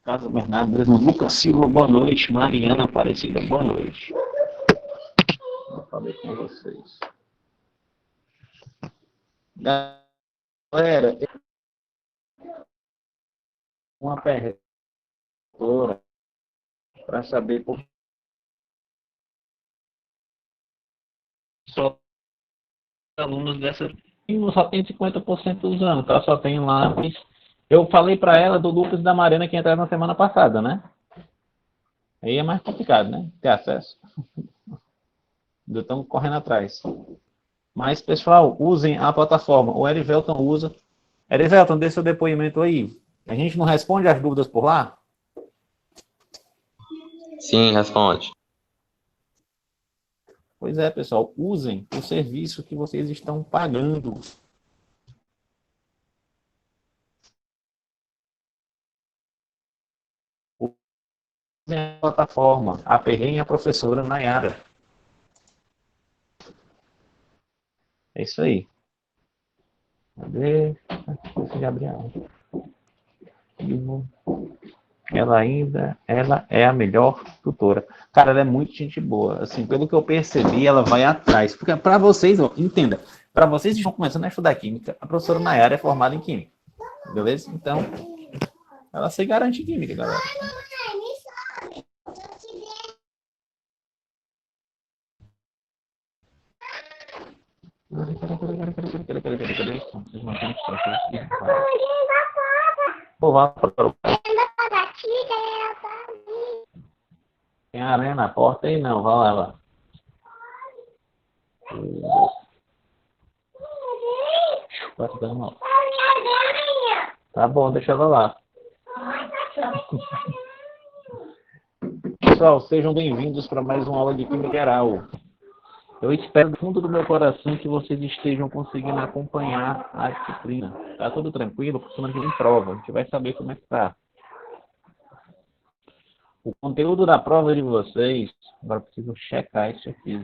Casa Bernardo, Lucas Silva, boa noite. Mariana Aparecida, boa noite. Vou falar com vocês. Galera, uma pergunta para saber por que só alunos dessa só tem 50% usando, tá? Só tem lá. Eu falei para ela do Lucas e da Mariana que entraram na semana passada, né? Aí é mais complicado, né? Ter acesso. Estamos correndo atrás. Mas, pessoal, usem a plataforma. O Erivelton usa. Erivelton, dê seu depoimento aí. A gente não responde as dúvidas por lá? Sim, responde. Pois é, pessoal. Usem o serviço que vocês estão pagando. Usem a plataforma. Aperreiem a professora Nayara. É isso aí. Cadê? Gabriel. Ela é a melhor tutora. Cara, ela é muito gente boa. Assim, pelo que eu percebi, ela vai atrás. Porque para vocês, ó, entenda, para vocês que estão começando a estudar química, a professora Nayara é formada em química. Beleza? Então, ela se garante em química, galera. Pô, vá para o Tem aranha na porta aí? Não, vai lá. Vai te dando mal. Tá bom, deixa ela lá. Pessoal, sejam bem-vindos para mais uma aula de Química Geral. Eu espero do fundo do meu coração que vocês estejam conseguindo acompanhar a disciplina. Tá tudo tranquilo? Porque semana que vem prova. A gente vai saber como é que tá. O conteúdo da prova de vocês, agora eu preciso checar isso aqui.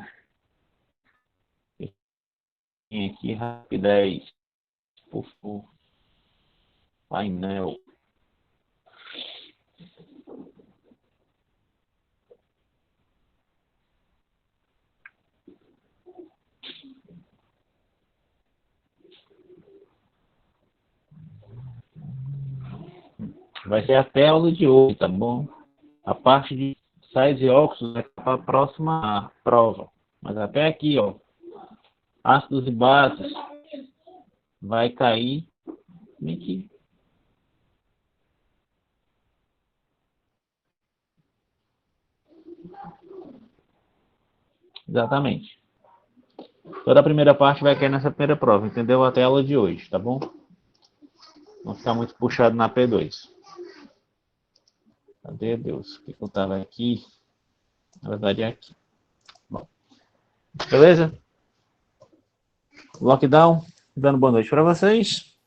Tem aqui rapidez. Por favor. Painel. Vai ser até a aula de hoje, tá bom? A parte de sais e óxidos é para a próxima prova. Mas até aqui, ó, ácidos e bases, vai cair aqui. Exatamente. Toda a primeira parte vai cair nessa primeira prova, entendeu? Até a aula de hoje, tá bom? Não ficar muito puxado na P2. Cadê Deus? O que eu tava aqui? Na verdade é aqui. Bom. Beleza? Lockdown, dando boa noite para vocês.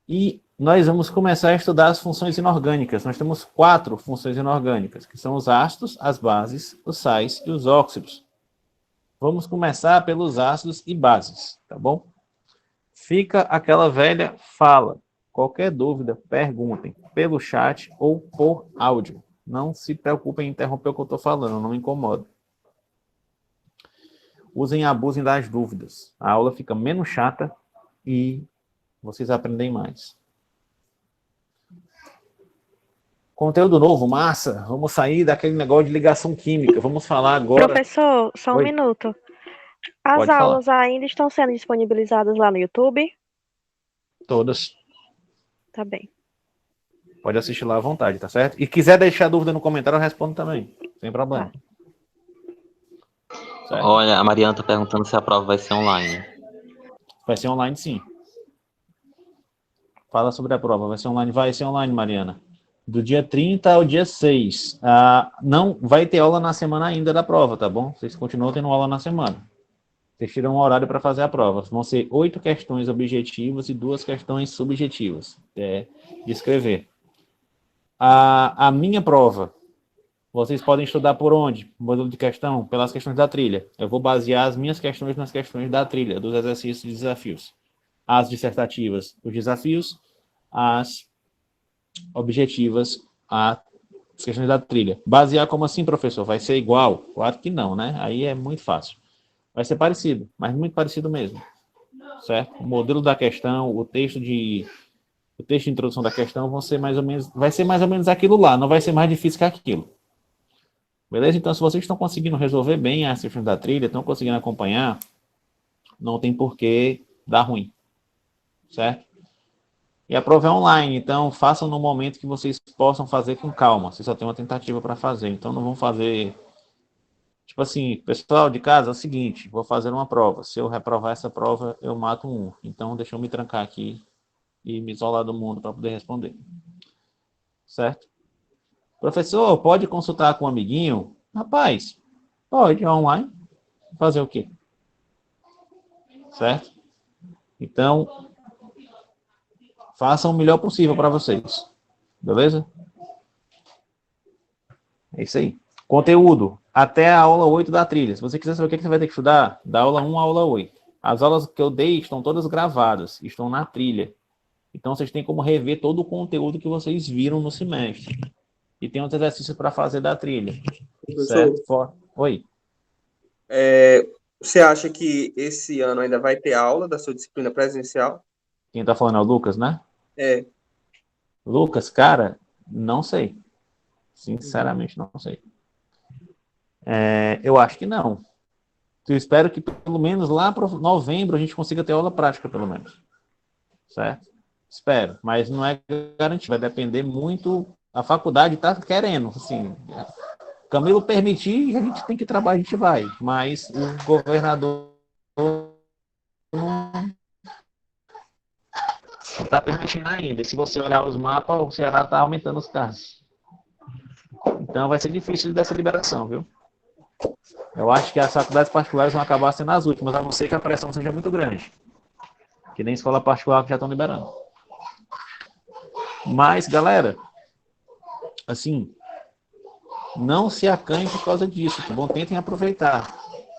E nós vamos começar a estudar as funções inorgânicas. Nós temos 4 funções inorgânicas, que são os ácidos, as bases, os sais e os óxidos. Vamos começar pelos ácidos e bases, tá bom? Fica aquela velha fala. Qualquer dúvida, perguntem pelo chat ou por áudio. Não se preocupem em interromper o que eu estou falando, não me incomoda. Usem e abusem das dúvidas. A aula fica menos chata e vocês aprendem mais. Conteúdo novo, massa. Vamos sair daquele negócio de ligação química. Vamos falar agora... Professor, só um minuto. As Pode aulas falar. ainda estão sendo disponibilizadas lá no YouTube? Todas. Tá bem. Pode assistir lá à vontade, tá certo? E quiser deixar dúvida no comentário, eu respondo também. Sem problema. Tá. Olha, a Mariana está perguntando se a prova vai ser online. Vai ser online, sim. Fala sobre a prova. Vai ser online? Vai ser online, Mariana. Do dia 30 ao dia 6. Não vai ter aula na semana ainda da prova, tá bom? Vocês continuam tendo aula na semana. Vocês tiram um horário para fazer a prova. Vão ser 8 questões objetivas e 2 questões subjetivas. De escrever. A minha prova, vocês podem estudar por onde? Modelo de questão? Pelas questões da trilha. Eu vou basear as minhas questões nas questões da trilha, dos exercícios e desafios. As dissertativas, os desafios. As objetivas às questões da trilha. Basear como assim, professor? Vai ser igual? Claro que não, né? Aí é muito fácil. Vai ser parecido, mas muito parecido mesmo, certo? O modelo da questão, o texto de introdução da questão vai ser mais ou menos aquilo lá, não vai ser mais difícil que aquilo. Beleza? Então, se vocês estão conseguindo resolver bem as questões da trilha, estão conseguindo acompanhar, não tem por que dar ruim, certo? E a prova é online, então façam no momento que vocês possam fazer com calma. Vocês só tem uma tentativa para fazer, então não vão fazer... Tipo assim, pessoal de casa, é o seguinte, vou fazer uma prova. Se eu reprovar essa prova, eu mato um. Então deixa eu me trancar aqui e me isolar do mundo para poder responder. Certo? Professor, pode consultar com um amiguinho? Rapaz, pode, online. Fazer o quê? Certo? Então, façam o melhor possível para vocês. Beleza? É isso aí. Conteúdo. Até a aula 8 da trilha. Se você quiser saber o que você vai ter que estudar, da aula 1 à aula 8. As aulas que eu dei estão todas gravadas, estão na trilha. Então, vocês têm como rever todo o conteúdo que vocês viram no semestre. E tem outros exercícios para fazer da trilha. Professor, Certo? Oi. você acha que esse ano ainda vai ter aula da sua disciplina presencial? Quem está falando é o Lucas, né? É. Lucas, cara, não sei. Sinceramente, não sei. Eu acho que não. Eu espero que pelo menos lá para novembro a gente consiga ter aula prática, pelo menos. Certo? Espero. Mas não é garantido. Vai depender muito. A faculdade está querendo. Assim, Camilo permitir, a gente tem que trabalhar, a gente vai. Mas o governador não está permitindo ainda. E se você olhar os mapas, o Ceará está aumentando os casos. Então vai ser difícil dessa liberação, viu? Eu acho que as faculdades particulares vão acabar sendo as últimas, a não ser que a pressão seja muito grande. Que nem escola particular que já estão liberando. Mas, galera, assim, não se acanhem por causa disso, tá bom? Tentem aproveitar,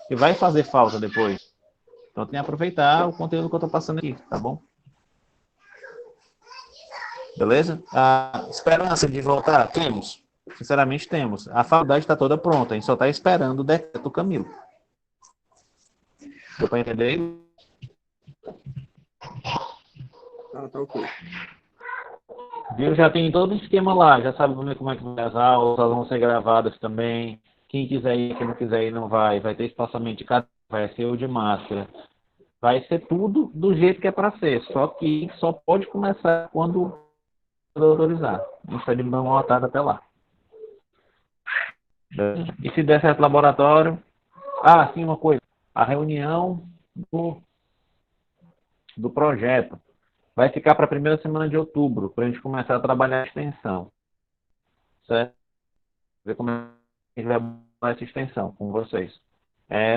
que vai fazer falta depois. Então, tentem aproveitar o conteúdo que eu estou passando aqui, tá bom? Beleza? A esperança de voltar? Temos. Sinceramente, temos. A faculdade está toda pronta, a gente só está esperando o decreto do Camilo. Deu para entender? Tá ok. Viu? Já tem todo o esquema lá, já sabe como é que vai as aulas, elas vão ser gravadas também. Quem quiser ir, quem não quiser ir, não vai. Vai ter espaçamento de cada, vai ser o de máscara. Vai ser tudo do jeito que é para ser, só que só pode começar quando autorizar. A gente está de mão lotada até lá. E se der certo laboratório... Ah, sim, uma coisa. A reunião do projeto vai ficar para a primeira semana de outubro, para a gente começar a trabalhar a extensão. Certo? Ver como a gente vai abordar essa extensão com vocês.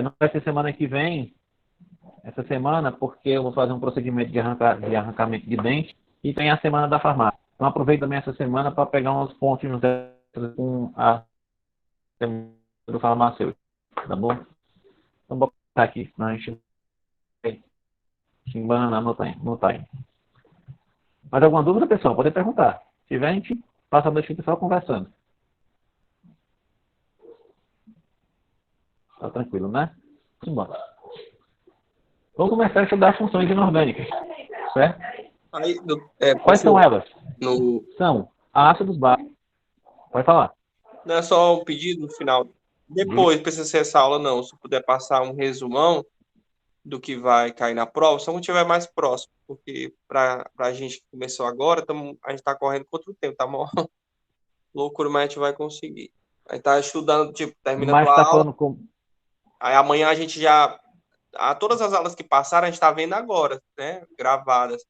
Não vai ser semana que vem, essa semana, porque eu vou fazer um procedimento de arrancamento de dente e tem a semana da farmácia. Então aproveito também essa semana para pegar uns pontos com a semana do farmacêutico. Tá bom? Então vou botar aqui, senão a gente vai se embananar no time. Mais alguma dúvida, pessoal? Pode perguntar. Se tiver, a gente passa a noite só conversando. Tá tranquilo, né? Vamos embora. Vamos começar a estudar funções inorgânicas. Certo? Aí, Quais são elas? No... São ácidos básicos. Pode falar. Não é só um pedido no final. Depois, precisa ser essa aula, não. Se puder passar um resumão do que vai cair na prova, só quando estiver mais próximo. Porque para a gente que começou agora, a gente está correndo contra o tempo. Tá uma loucura, mas a gente vai conseguir. A gente está estudando, tipo, terminando Mas a tá aula. falando com... Aí amanhã a gente já... todas as aulas que passaram, a gente está vendo agora, né? Gravadas.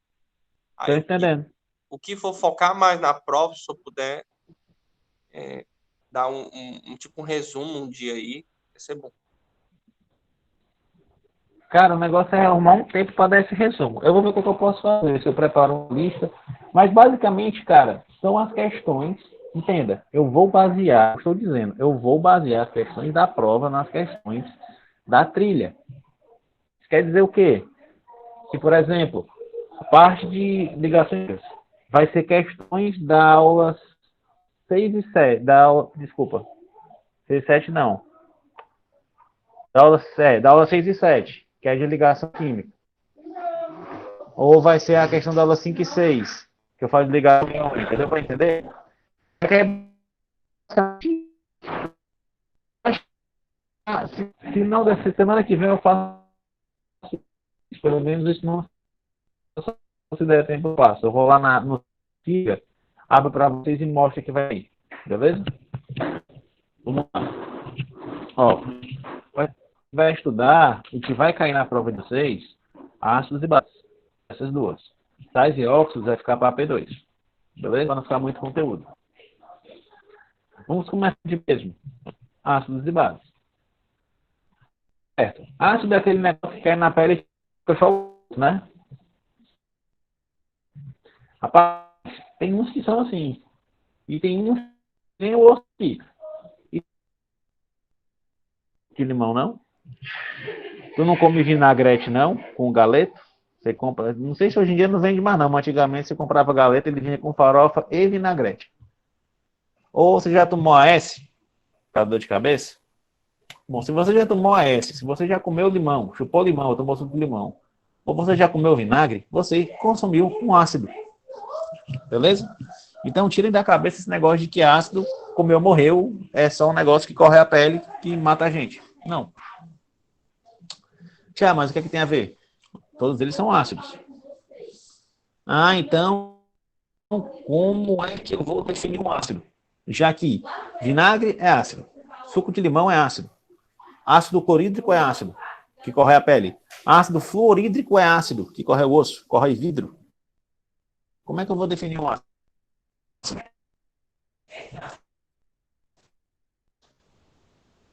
Aí, Tô entendendo. o que for focar mais na prova, se eu puder dar tipo um resumo um dia aí, vai ser bom. Cara, o negócio é arrumar um tempo para dar esse resumo. Eu vou ver o que eu posso fazer, se eu preparo uma lista. Mas, basicamente, cara, são as questões... Entenda, eu vou basear as questões da prova nas questões da trilha. Isso quer dizer o quê? Que, por exemplo, a parte de ligações, vai ser questões da aula 6 e 7. Desculpa. 6 e 7 não. Da aula 6 e 7, que é de ligação química. Ou vai ser a questão da aula 5 e 6, que eu falo de ligação iônica. Deu para entender? Se não, dessa semana que vem eu faço, pelo menos isso não se der tempo eu faço. Eu vou lá no dia, abro para vocês e mostro que vai ir. Beleza? Vamos lá. Ó, vai estudar o que vai cair na prova de vocês, ácidos e bases. Essas duas. Sais e óxidos vai ficar para P2. Beleza? Para não ficar muito conteúdo. Vamos começar de mesmo. Ácidos e bases. Certo. Ácido é aquele negócio que cai na pele e fica só, né? Rapaz, tem uns que são assim. E tem uns que tem o osso aqui. De limão, não? Tu não come vinagrete, não? Com galeto? Você compra. Não sei se hoje em dia não vende mais, não. Mas antigamente você comprava galeto, ele vinha com farofa e vinagrete. Ou você já tomou AS? Pra dor de cabeça? Bom, se você já tomou AS, se você já comeu limão, chupou limão, tomou suco de limão, ou você já comeu vinagre, você consumiu um ácido. Beleza? Então tirem da cabeça esse negócio de que ácido, comeu, morreu, é só um negócio que corre a pele que mata a gente. Não. Tiago, mas o que é que tem a ver? Todos eles são ácidos. Ah, então, como é que eu vou definir um ácido? Já que vinagre é ácido, suco de limão é ácido, ácido clorídrico é ácido, que corrói a pele, ácido fluorídrico é ácido, que corrói o osso, corrói vidro. Como é que eu vou definir um ácido?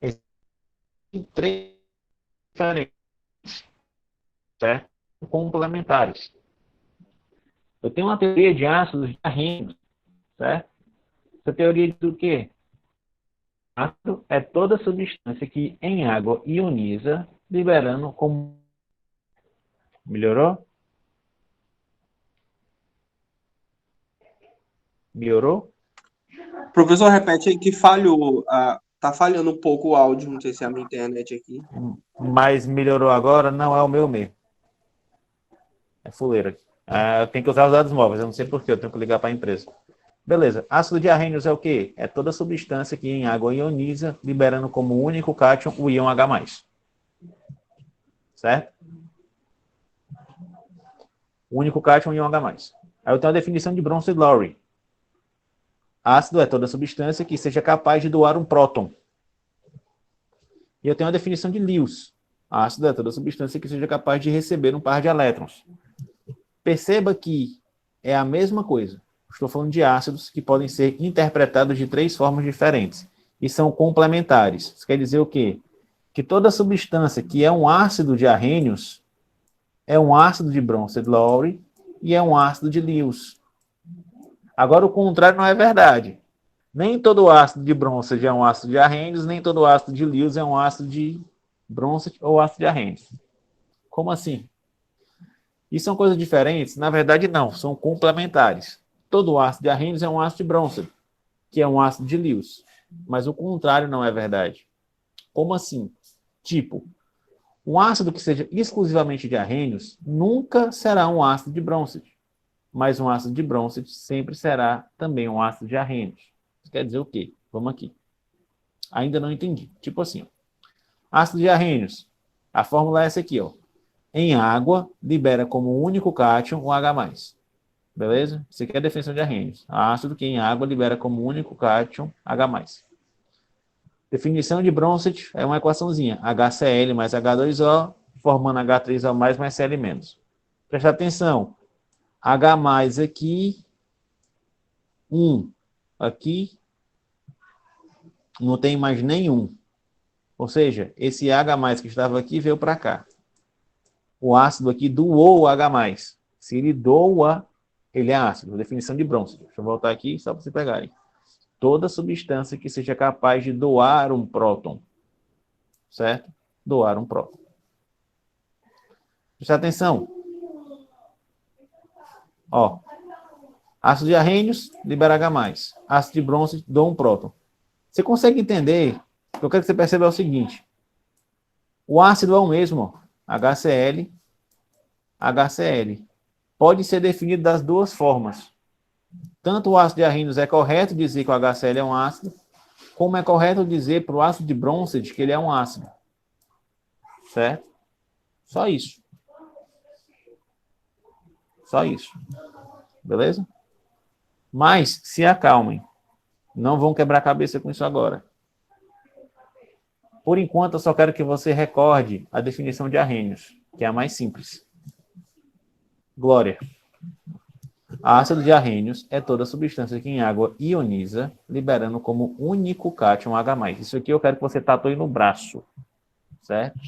Existem três diferentes, certo? Complementares. Eu tenho uma teoria de ácidos diarrênicos, certo? Essa teoria diz o quê? Ácido é toda substância que em água ioniza, liberando como... Melhorou? Melhorou? Professor, repete aí que falhou. Tá falhando um pouco o áudio, não sei se é a minha internet aqui. Mas melhorou agora? Não é o meu mesmo. É fuleira. Eu tenho que usar os dados móveis, eu não sei porquê, eu tenho que ligar para a empresa. Beleza. Ácido diarrênios é o quê? É toda substância que em água ioniza, liberando como único cátion o íon H+. Certo? O único cátion, o íon H+. Aí eu tenho a definição de Bronsted-Lowry. Ácido é toda substância que seja capaz de doar um próton. E eu tenho a definição de Lewis. Ácido é toda substância que seja capaz de receber um par de elétrons. Perceba que é a mesma coisa. Estou falando de ácidos que podem ser interpretados de três formas diferentes. E são complementares. Isso quer dizer o quê? Que toda substância que é um ácido de Arrhenius é um ácido de Bronsted-Lowry e é um ácido de Lewis. Agora, o contrário não é verdade. Nem todo ácido de Bronsted é um ácido de Arrhenius, nem todo ácido de Lewis é um ácido de Bronsted ou ácido de Arrhenius. Como assim? E são coisas diferentes? Na verdade, não. São complementares. Todo ácido de Arrhenius é um ácido de Bronsted, que é um ácido de Lewis. Mas o contrário não é verdade. Como assim? Tipo, um ácido que seja exclusivamente de Arrhenius nunca será um ácido de Bronsted. Mas um ácido de Bronsted sempre será também um ácido de Arrhenius. Isso quer dizer o quê? Vamos aqui. Ainda não entendi. Tipo assim, ó. Ácido de Arrhenius. A fórmula é essa aqui, ó. Em água, libera como único cátion o H+. Beleza? Isso aqui é a definição de Arrhenius. Ácido que em água libera como único cátion H+. Definição de Bronsted é uma equaçãozinha. HCl mais H2O, formando H3O mais Cl menos. Presta atenção. H+ aqui, 1 aqui, não tem mais nenhum. Ou seja, esse H+ que estava aqui veio para cá. O ácido aqui doou o H+. Se ele doa, ele é ácido. Definição de Bronsted. Deixa eu voltar aqui só para vocês pegarem. Toda substância que seja capaz de doar um próton. Certo? Doar um próton. Presta atenção. Ó. Ácido de arrênios, libera H+. Ácido de bronze, dou um próton. Você consegue entender? O que eu quero que você perceba é o seguinte. O ácido é o mesmo, HCl, HCl. Pode ser definido das duas formas. Tanto o ácido de arrênios é correto dizer que o HCl é um ácido, como é correto dizer para o ácido de Bronsted que ele é um ácido. Certo? Só isso. Só isso. Beleza? Mas se acalmem. Não vão quebrar a cabeça com isso agora. Por enquanto, eu só quero que você recorde a definição de arrênios, que é a mais simples. Glória. Ácido de arrênios é toda substância que em água ioniza, liberando como único cátion H+. Isso aqui eu quero que você tatue no braço. Certo?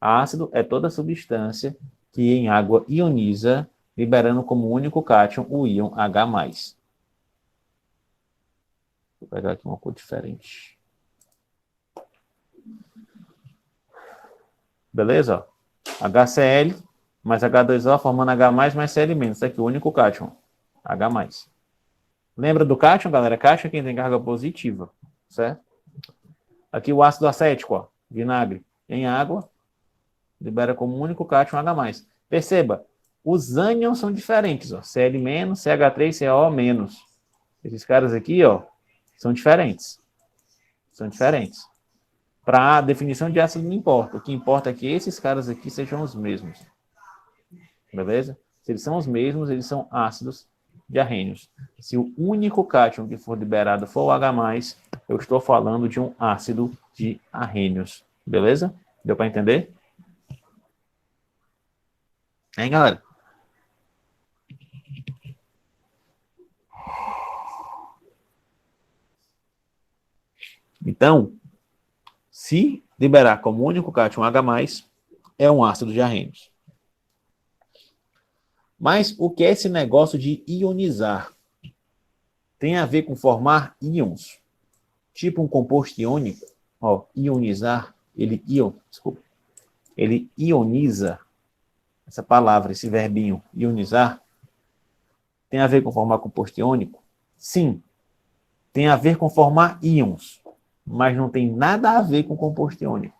Ácido é toda substância que em água ioniza, liberando como único cátion o íon H+. Vou pegar aqui uma cor diferente. Beleza? HCl mais H2O formando H+, mais Cl-. Isso aqui, o único cátion. H+. Lembra do cátion, galera? Cátion é quem tem carga positiva. Certo? Aqui o ácido acético, ó, vinagre. Em água, libera como único cátion H+. Perceba, os ânions são diferentes. Ó, Cl-, CH3, CO-. Esses caras aqui, ó, são diferentes. São diferentes. Para a definição de ácido não importa. O que importa é que esses caras aqui sejam os mesmos. Beleza? Se eles são os mesmos, eles são ácidos de arrênios. Se o único cátion que for liberado for o H+, eu estou falando de um ácido de arrênios. Beleza? Deu para entender? Hein, galera? Então, se liberar como único cátion H+, é um ácido de arrênios. Mas o que é esse negócio de ionizar? Tem a ver com formar íons. Tipo um composto iônico. Ó, ionizar, ele ioniza. Essa palavra, esse verbinho, ionizar, tem a ver com formar composto iônico? Sim. Tem a ver com formar íons. Mas não tem nada a ver com composto iônico.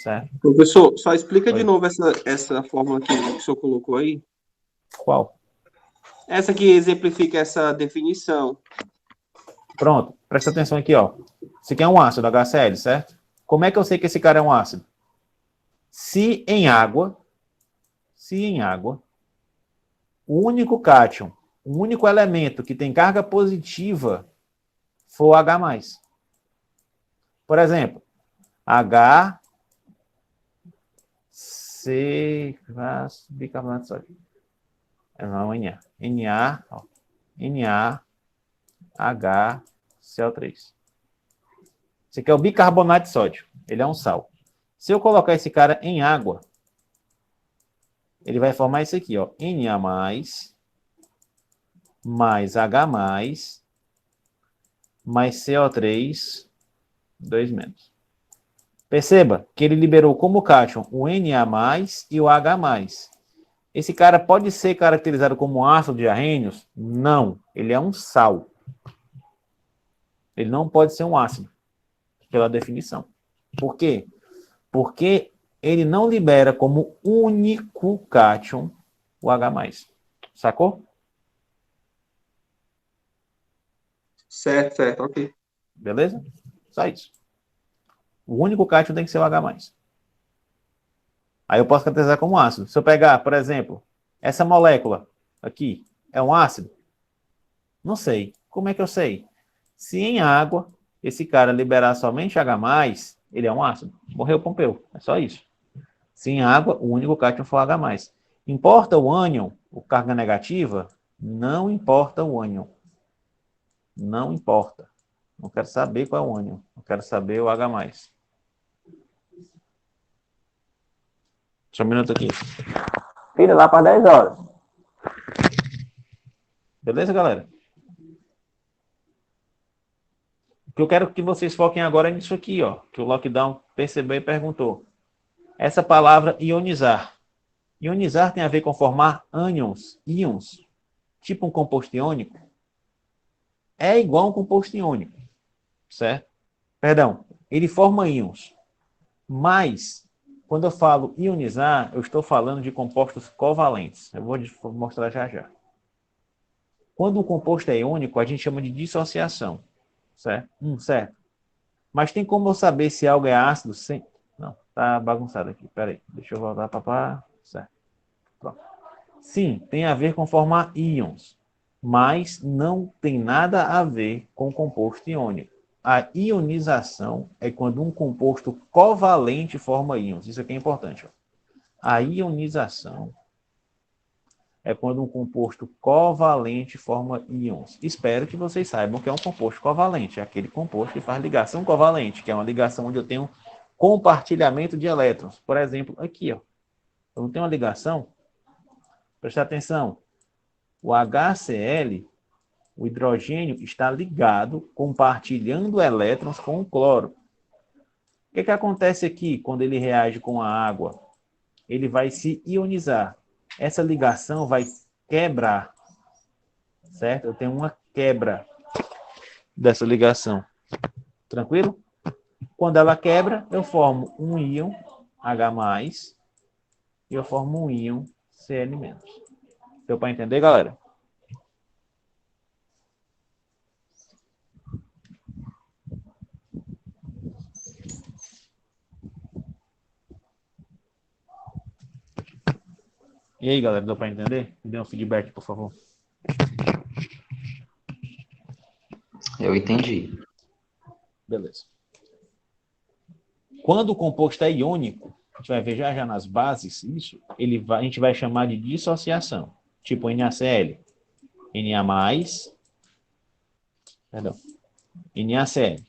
Certo? Professor, só explica Oi. de novo essa fórmula que o senhor colocou aí. Qual? Essa que exemplifica essa definição. Pronto, presta atenção aqui, ó. Isso aqui é um ácido, HCl, certo? Como é que eu sei que esse cara é um ácido? Se em água, o único cátion, o único elemento que tem carga positiva for o H+. Por exemplo, bicarbonato de sódio. Não, Na, ó. NaHCl3. Esse aqui é o bicarbonato de sódio. Ele é um sal. Se eu colocar esse cara em água, ele vai formar isso aqui, ó. Na+, mais H+, mais CO3, 2-. Perceba que ele liberou como cátion o Na+, e o H+. Esse cara pode ser caracterizado como ácido de arrênios? Não. Ele é um sal. Ele não pode ser um ácido, pela definição. Por quê? Porque ele não libera como único cátion o H+. Sacou? Certo, ok. Beleza? Só isso. O único cátion tem que ser o H+. Aí eu posso caracterizar como ácido. Se eu pegar, por exemplo, essa molécula aqui, é um ácido? Não sei. Como é que eu sei? Se em água, esse cara liberar somente H+, ele é um ácido. Morreu Pompeu. É só isso. Se em água, o único cátion for H+. Importa o ânion, o carga negativa? Não importa o ânion. Não importa. Não quero saber qual é o ânion. Eu quero saber o H+. Só um minuto aqui. Filha, lá para 10 horas. Beleza, galera? O que eu quero que vocês foquem agora é nisso aqui, ó. Que o Lockdown percebeu e perguntou. Essa palavra ionizar. Ionizar tem a ver com formar ânions, íons. tipo um composto iônico, é igual a um composto iônico, certo? Perdão, ele forma íons. Mas, quando eu falo ionizar, eu estou falando de compostos covalentes. Eu vou mostrar já já. Quando o composto é iônico, a gente chama de dissociação, certo? Certo. Mas tem como eu saber se algo é ácido sem... Não, tá bagunçado aqui. Peraí, deixa eu voltar para... Certo. Pronto. Sim, tem a ver com formar íons, mas não tem nada a ver com composto iônico. A ionização é quando um composto covalente forma íons. Isso aqui é importante. Ó. A ionização é quando um composto covalente forma íons. Espero que vocês saibam que é um composto covalente. É aquele composto que faz ligação covalente, que é uma ligação onde eu tenho compartilhamento de elétrons. Por exemplo, aqui, ó. Eu não tenho uma ligação. Presta atenção. O HCl, o hidrogênio, está ligado, compartilhando elétrons com o cloro. O que acontece aqui quando ele reage com a água? Ele vai se ionizar. Essa ligação vai quebrar, certo? Eu tenho uma quebra dessa ligação. Tranquilo? Quando ela quebra, eu formo um íon H+, e eu formo um íon Cl-. Deu para entender, galera? E aí, galera, deu para entender? Me dê um feedback, por favor. Eu entendi. Beleza. Quando o composto é iônico, a gente vai ver já nas bases isso, a gente vai chamar de dissociação. Tipo NaCl. Na+, perdão, NaCl.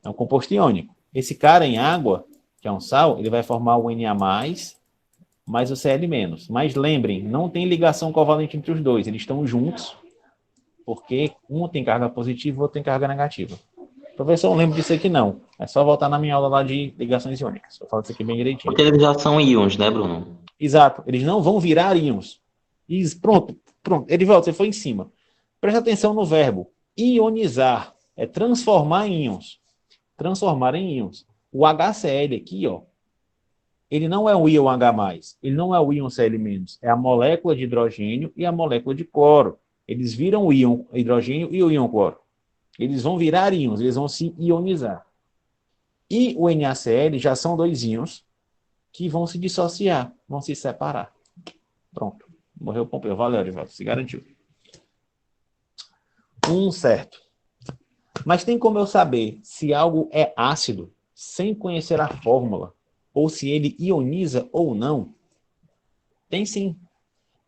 É um composto iônico. Esse cara em água, que é um sal, ele vai formar o Na+, mais o Cl-. Mas lembrem, não tem ligação covalente entre os dois. Eles estão juntos, porque um tem carga positiva e o outro tem carga negativa. Professor, não lembro disso aqui não. É só voltar na minha aula lá de ligações iônicas. Eu falo isso aqui bem direitinho. Porque eles já são íons, né, Bruno? Exato. Eles não vão virar íons. Pronto. Edivaldo, você foi em cima. Presta atenção no verbo. Ionizar é transformar em íons. Transformar em íons. O HCl aqui, ó, ele não é o íon H+, ele não é o íon Cl-, é a molécula de hidrogênio e a molécula de cloro. Eles viram o íon hidrogênio e o íon cloro. Eles vão virar íons, eles vão se ionizar. E o NaCl já são dois íons que vão se dissociar, vão se separar. Pronto. Morreu o Pompeu. Valeu, Edivaldo. Se garantiu. Certo. Mas tem como eu saber se algo é ácido sem conhecer a fórmula? Ou se ele ioniza ou não? Tem sim.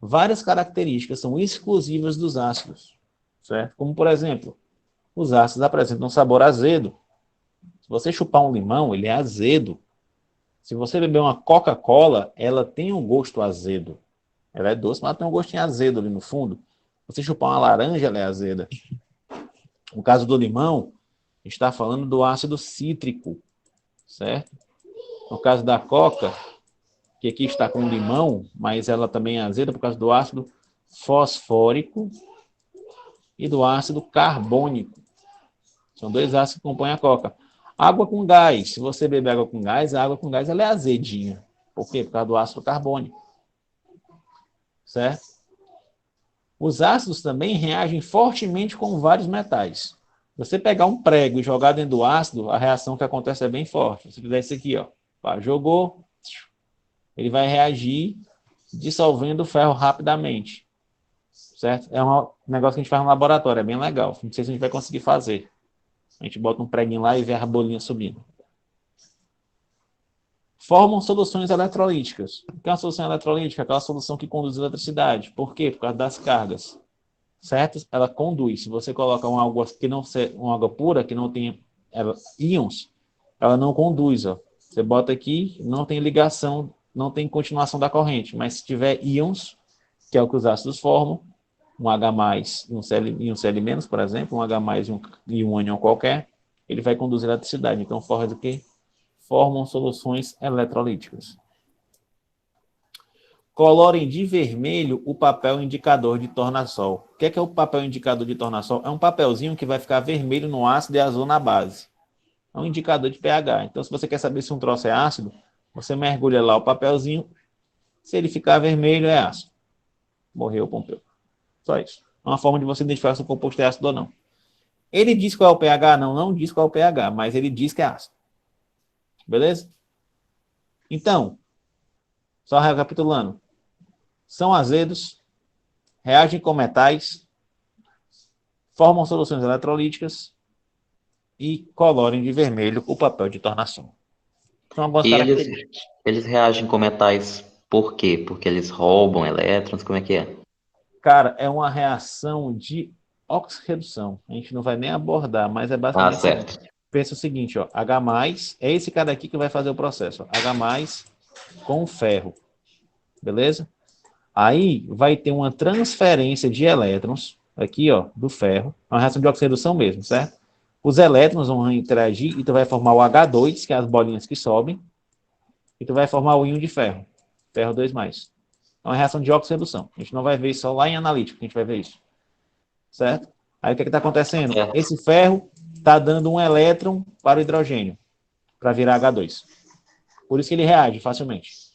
Várias características são exclusivas dos ácidos. Certo? Como, por exemplo, os ácidos apresentam um sabor azedo. Se você chupar um limão, ele é azedo. Se você beber uma Coca-Cola, ela tem um gosto azedo. Ela é doce, mas ela tem um gostinho azedo ali no fundo. Se você chupar uma laranja, ela é azeda. No caso do limão, a gente está falando do ácido cítrico, certo? No caso da Coca, que aqui está com limão, mas ela também é azeda por causa do ácido fosfórico e do ácido carbônico. São dois ácidos que compõem a Coca. Água com gás. Se você beber água com gás, a água com gás ela é azedinha. Por quê? Por causa do ácido carbônico. Certo? Os ácidos também reagem fortemente com vários metais. Se você pegar um prego e jogar dentro do ácido, a reação que acontece é bem forte. Se fizer isso aqui, ó, jogou, ele vai reagir dissolvendo o ferro rapidamente. Certo? É um negócio que a gente faz no laboratório, é bem legal. Não sei se a gente vai conseguir fazer. A gente bota um preguinho lá e vê a bolinha subindo. Formam soluções eletrolíticas. O que é uma solução eletrolítica? Aquela solução que conduz eletricidade. Por quê? Por causa das cargas. Certo? Ela conduz. Se você coloca uma água que não uma água pura, que não tem íons, ela não conduz. Ó. Você bota aqui, não tem ligação, não tem continuação da corrente. Mas se tiver íons, que é o que os ácidos formam, um H+ e um Cl-, por exemplo, um H+ e um ânion qualquer, ele vai conduzir eletricidade. Então, forma do quê? Formam soluções eletrolíticas. Colorem de vermelho o papel indicador de tornassol. O que é o papel indicador de tornassol? É um papelzinho que vai ficar vermelho no ácido e azul na base. É um indicador de pH. Então, se você quer saber se um troço é ácido, você mergulha lá o papelzinho. Se ele ficar vermelho, é ácido. Morreu o Pompeu. Só isso. É uma forma de você identificar se o composto é ácido ou não. Ele diz qual é o pH? Não, não diz qual é o pH, mas ele diz que é ácido. Beleza? Então, só recapitulando. São azedos, reagem com metais, formam soluções eletrolíticas e colorem de vermelho o papel de tornação. São algumas E características. eles reagem com metais por quê? Porque eles roubam elétrons, como é que é? Cara, é uma reação de oxirredução. A gente não vai nem abordar, mas é Ah, basicamente o seguinte. certo. Pensa o seguinte, ó, H+, é esse cara aqui que vai fazer o processo. Ó, H+ com ferro. Beleza? Aí vai ter uma transferência de elétrons, aqui, ó, do ferro. É uma reação de oxirredução mesmo, certo? Os elétrons vão interagir e tu vai formar o H2, que é as bolinhas que sobem, e tu vai formar o íon de ferro. Ferro 2+. É uma reação de oxirredução. A gente não vai ver isso só lá em analítico, que a gente vai ver isso. Certo? Aí o que está acontecendo? Certo. Esse ferro está dando um elétron para o hidrogênio, para virar H2. Por isso que ele reage facilmente.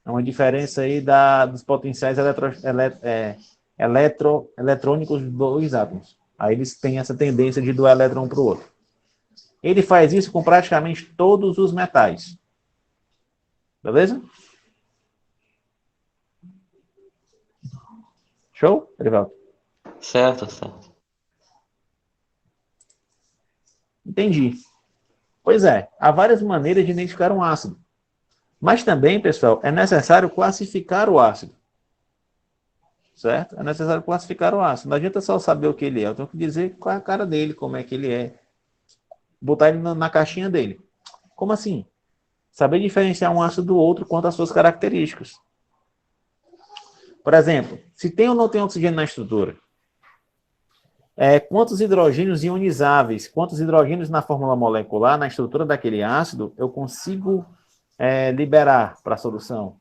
É uma diferença aí dos potenciais eletrônicos dos dois átomos. Aí eles têm essa tendência de doar elétron para o outro. Ele faz isso com praticamente todos os metais. Beleza? Show, Erivaldo? Certo. Entendi. Pois é, há várias maneiras de identificar um ácido. Mas também, pessoal, é necessário classificar o ácido. Certo? É necessário classificar o ácido. Não adianta só saber o que ele é. Eu tenho que dizer qual é a cara dele, como é que ele é. Botar ele na caixinha dele. Como assim? Saber diferenciar um ácido do outro quanto às suas características. Por exemplo, se tem ou não tem oxigênio na estrutura. Quantos hidrogênios ionizáveis, quantos hidrogênios na fórmula molecular, na estrutura daquele ácido, eu consigo liberar para a solução?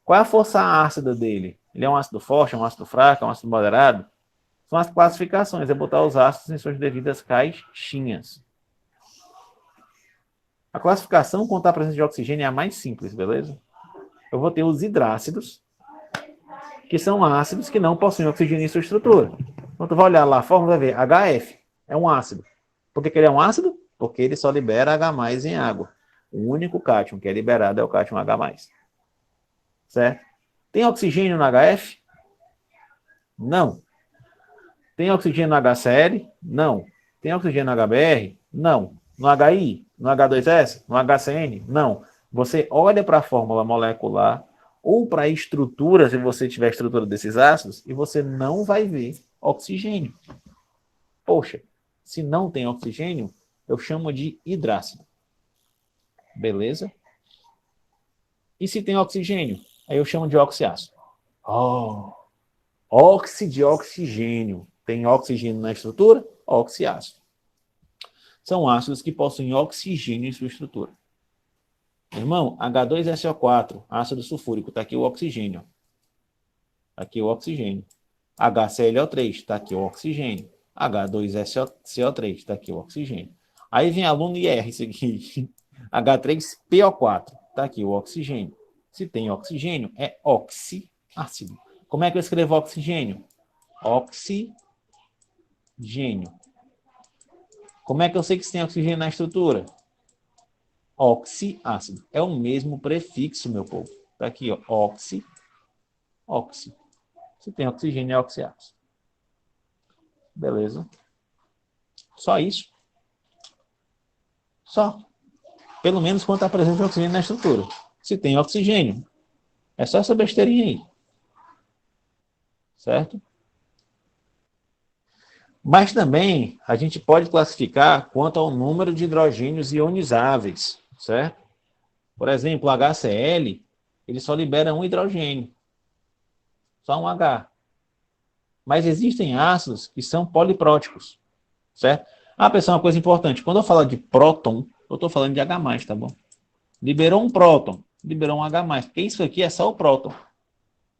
Qual é a força ácida dele? Ele é um ácido forte, é um ácido fraco, é um ácido moderado? São as classificações, é botar os ácidos em suas devidas caixinhas. A classificação, quanto à presença de oxigênio, é a mais simples, beleza? Eu vou ter os hidrácidos, que são ácidos que não possuem oxigênio em sua estrutura. Então, tu vai olhar lá a fórmula, vai ver HF, é um ácido. Por que ele é um ácido? Porque ele só libera H+ em água. O único cátion que é liberado é o cátion H+. Certo? Tem oxigênio no HF? Não. Tem oxigênio no HCl? Não. Tem oxigênio no HBr? Não. No HI? No H2S? No HCN? Não. Você olha para a fórmula molecular ou para a estrutura, se você tiver a estrutura desses ácidos, e você não vai ver oxigênio. Poxa, se não tem oxigênio, eu chamo de hidrácido. Beleza? E se tem oxigênio? Aí eu chamo de oxiácido. Óxido de oxigênio. Tem oxigênio na estrutura? Oxiácido. São ácidos que possuem oxigênio em sua estrutura. Irmão, H2SO4, ácido sulfúrico, está aqui o oxigênio. Tá aqui o oxigênio. HClO3, está aqui o oxigênio. H2SO3, está aqui o oxigênio. Aí vem aluno IR, isso aqui. H3PO4, está aqui o oxigênio. Se tem oxigênio, é oxiácido. Como é que eu escrevo oxigênio? Oxigênio. Como é que eu sei que se tem oxigênio na estrutura? Oxiácido. É o mesmo prefixo, meu povo. Está aqui, ó. Oxi. Se tem oxigênio, é oxiácido. Beleza. Só isso. Só. Pelo menos quanto está presente oxigênio na estrutura. Se tem oxigênio. É só essa besteirinha aí. Certo? Mas também a gente pode classificar quanto ao número de hidrogênios ionizáveis. Certo? Por exemplo, o HCl, ele só libera um hidrogênio. Só um H. Mas existem ácidos que são polipróticos. Certo? Pessoal, uma coisa importante. Quando eu falo de próton, eu estou falando de H+, tá bom? Liberou um próton, liberou um H+. Porque isso aqui é só o próton.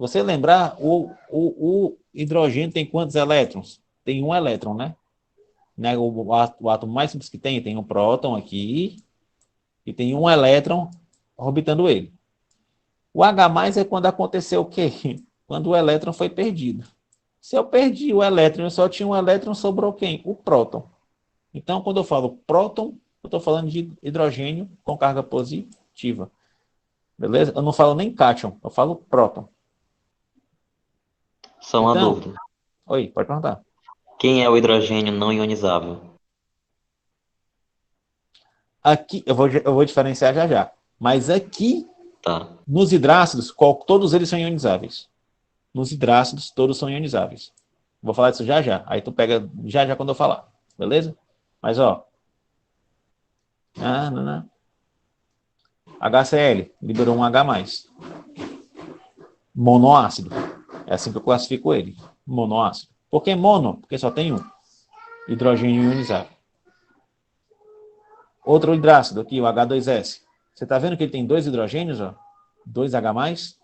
você lembrar, o hidrogênio tem quantos elétrons? Tem um elétron, né? O átomo mais simples que tem um próton aqui e tem um elétron orbitando ele. O H+ é quando aconteceu o quê? Quando o elétron foi perdido. Se eu perdi o elétron, eu só tinha um elétron, sobrou quem? O próton. Então, quando eu falo próton, eu estou falando de hidrogênio com carga positiva. Beleza? Eu não falo nem cátion, eu falo próton. Só uma Então, dúvida. oi, pode perguntar. Quem é o hidrogênio não ionizável? Aqui, eu vou diferenciar já já. Mas aqui, Tá. nos hidrácidos, todos eles são ionizáveis. Nos hidrácidos, todos são ionizáveis. Vou falar disso já já. Aí tu pega já já quando eu falar. Beleza? Mas, ó. HCl, liberou um H+. Monoácido. É assim que eu classifico ele. Monoácido. Por que mono? Porque só tem um. Hidrogênio ionizável. Outro hidrácido aqui, o H2S. Você está vendo que ele tem 2 hidrogênios, ó? 2H+.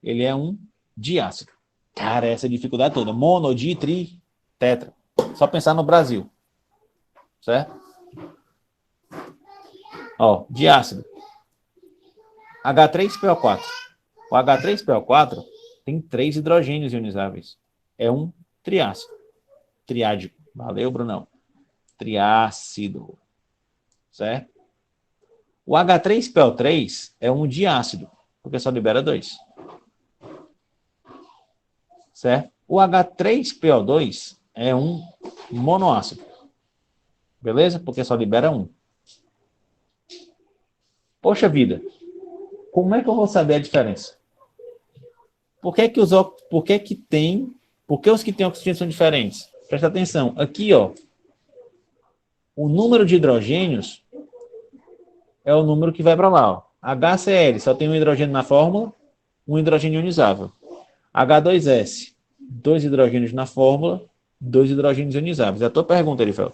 Ele é um diácido. Cara, essa é a dificuldade toda. Mono, di, tri, tetra. Só pensar no Brasil. Certo? Ó, diácido. H3PO4. O H3PO4 tem 3 hidrogênios ionizáveis. É um triácido. Triádico. Valeu, Brunão. Triácido. Certo? O H3PO3 é um diácido, porque só libera 2. Certo? O H3PO2 é um monoácido. Beleza? Porque só libera 1. Poxa vida. Como é que eu vou saber a diferença? Por que os que têm oxigênio são diferentes? Presta atenção. Aqui, ó. O número de hidrogênios é o número que vai para lá, ó. HCl só tem um hidrogênio na fórmula, um hidrogênio ionizável. H2S, 2 hidrogênios na fórmula, 2 hidrogênios ionizáveis. É a tua pergunta, Erivel.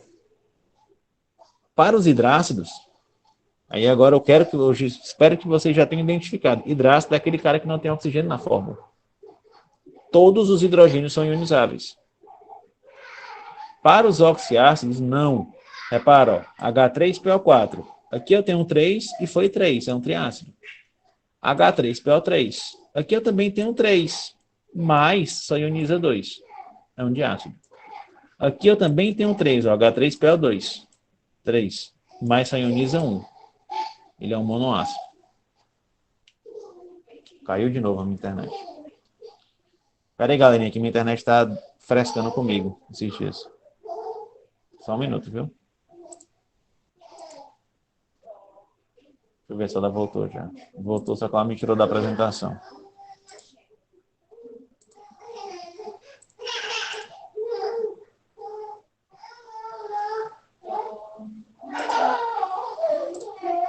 Para os hidrácidos, aí agora eu espero que vocês já tenham identificado. Hidrácido é aquele cara que não tem oxigênio na fórmula. Todos os hidrogênios são ionizáveis. Para os oxiácidos, não. Repara, ó, H3PO4. Aqui eu tenho um 3 e foi 3, é um triácido. H3PO3. Aqui eu também tenho um 3, mas só ioniza 2. É um diácido. Aqui eu também tenho um 3, ó, H3PO2. 3, mas só ioniza 1. Ele é um monoácido. Caiu de novo a minha internet. Pera aí, galerinha, que minha internet está frescando comigo esses dias. Só um minuto, viu? Deixa eu ver se ela voltou já. Voltou, só que ela me tirou da apresentação.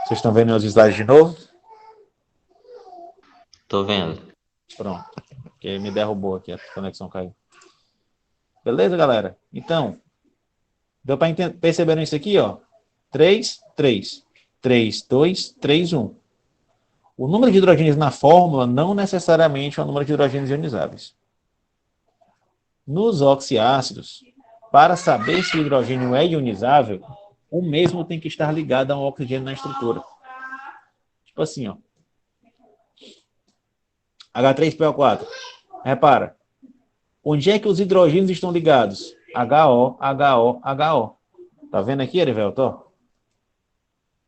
Vocês estão vendo meus slides de novo? Tô vendo. Pronto. Porque me derrubou aqui, a conexão caiu. Beleza, galera? Então, deu para perceber isso aqui, ó? 3, 3. 3, 2, 3, 1. O número de hidrogênios na fórmula não necessariamente é o número de hidrogênios ionizáveis. Nos oxiácidos, para saber se o hidrogênio é ionizável, o mesmo tem que estar ligado a um oxigênio na estrutura. Tipo assim, ó. H3PO4. Repara. Onde é que os hidrogênios estão ligados? HO, HO, HO. Tá vendo aqui, Erivelto?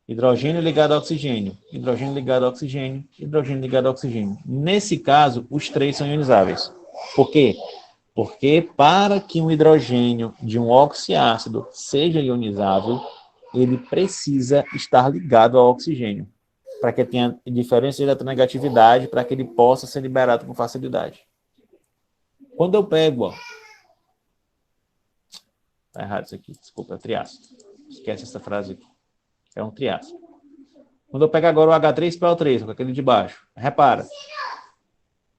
Hidrogênio ligado a oxigênio. Hidrogênio ligado a oxigênio. Hidrogênio ligado a oxigênio. Nesse caso, os 3 são ionizáveis. Por quê? Porque para que um hidrogênio de um oxiácido seja ionizável, ele precisa estar ligado ao oxigênio, para que tenha diferença de eletronegatividade, para que ele possa ser liberado com facilidade. Quando eu pego, ó, tá errado isso aqui, desculpa, é triácido. Esquece essa frase aqui. É um triácido. Quando eu pego agora o H3PO3, com aquele de baixo, repara,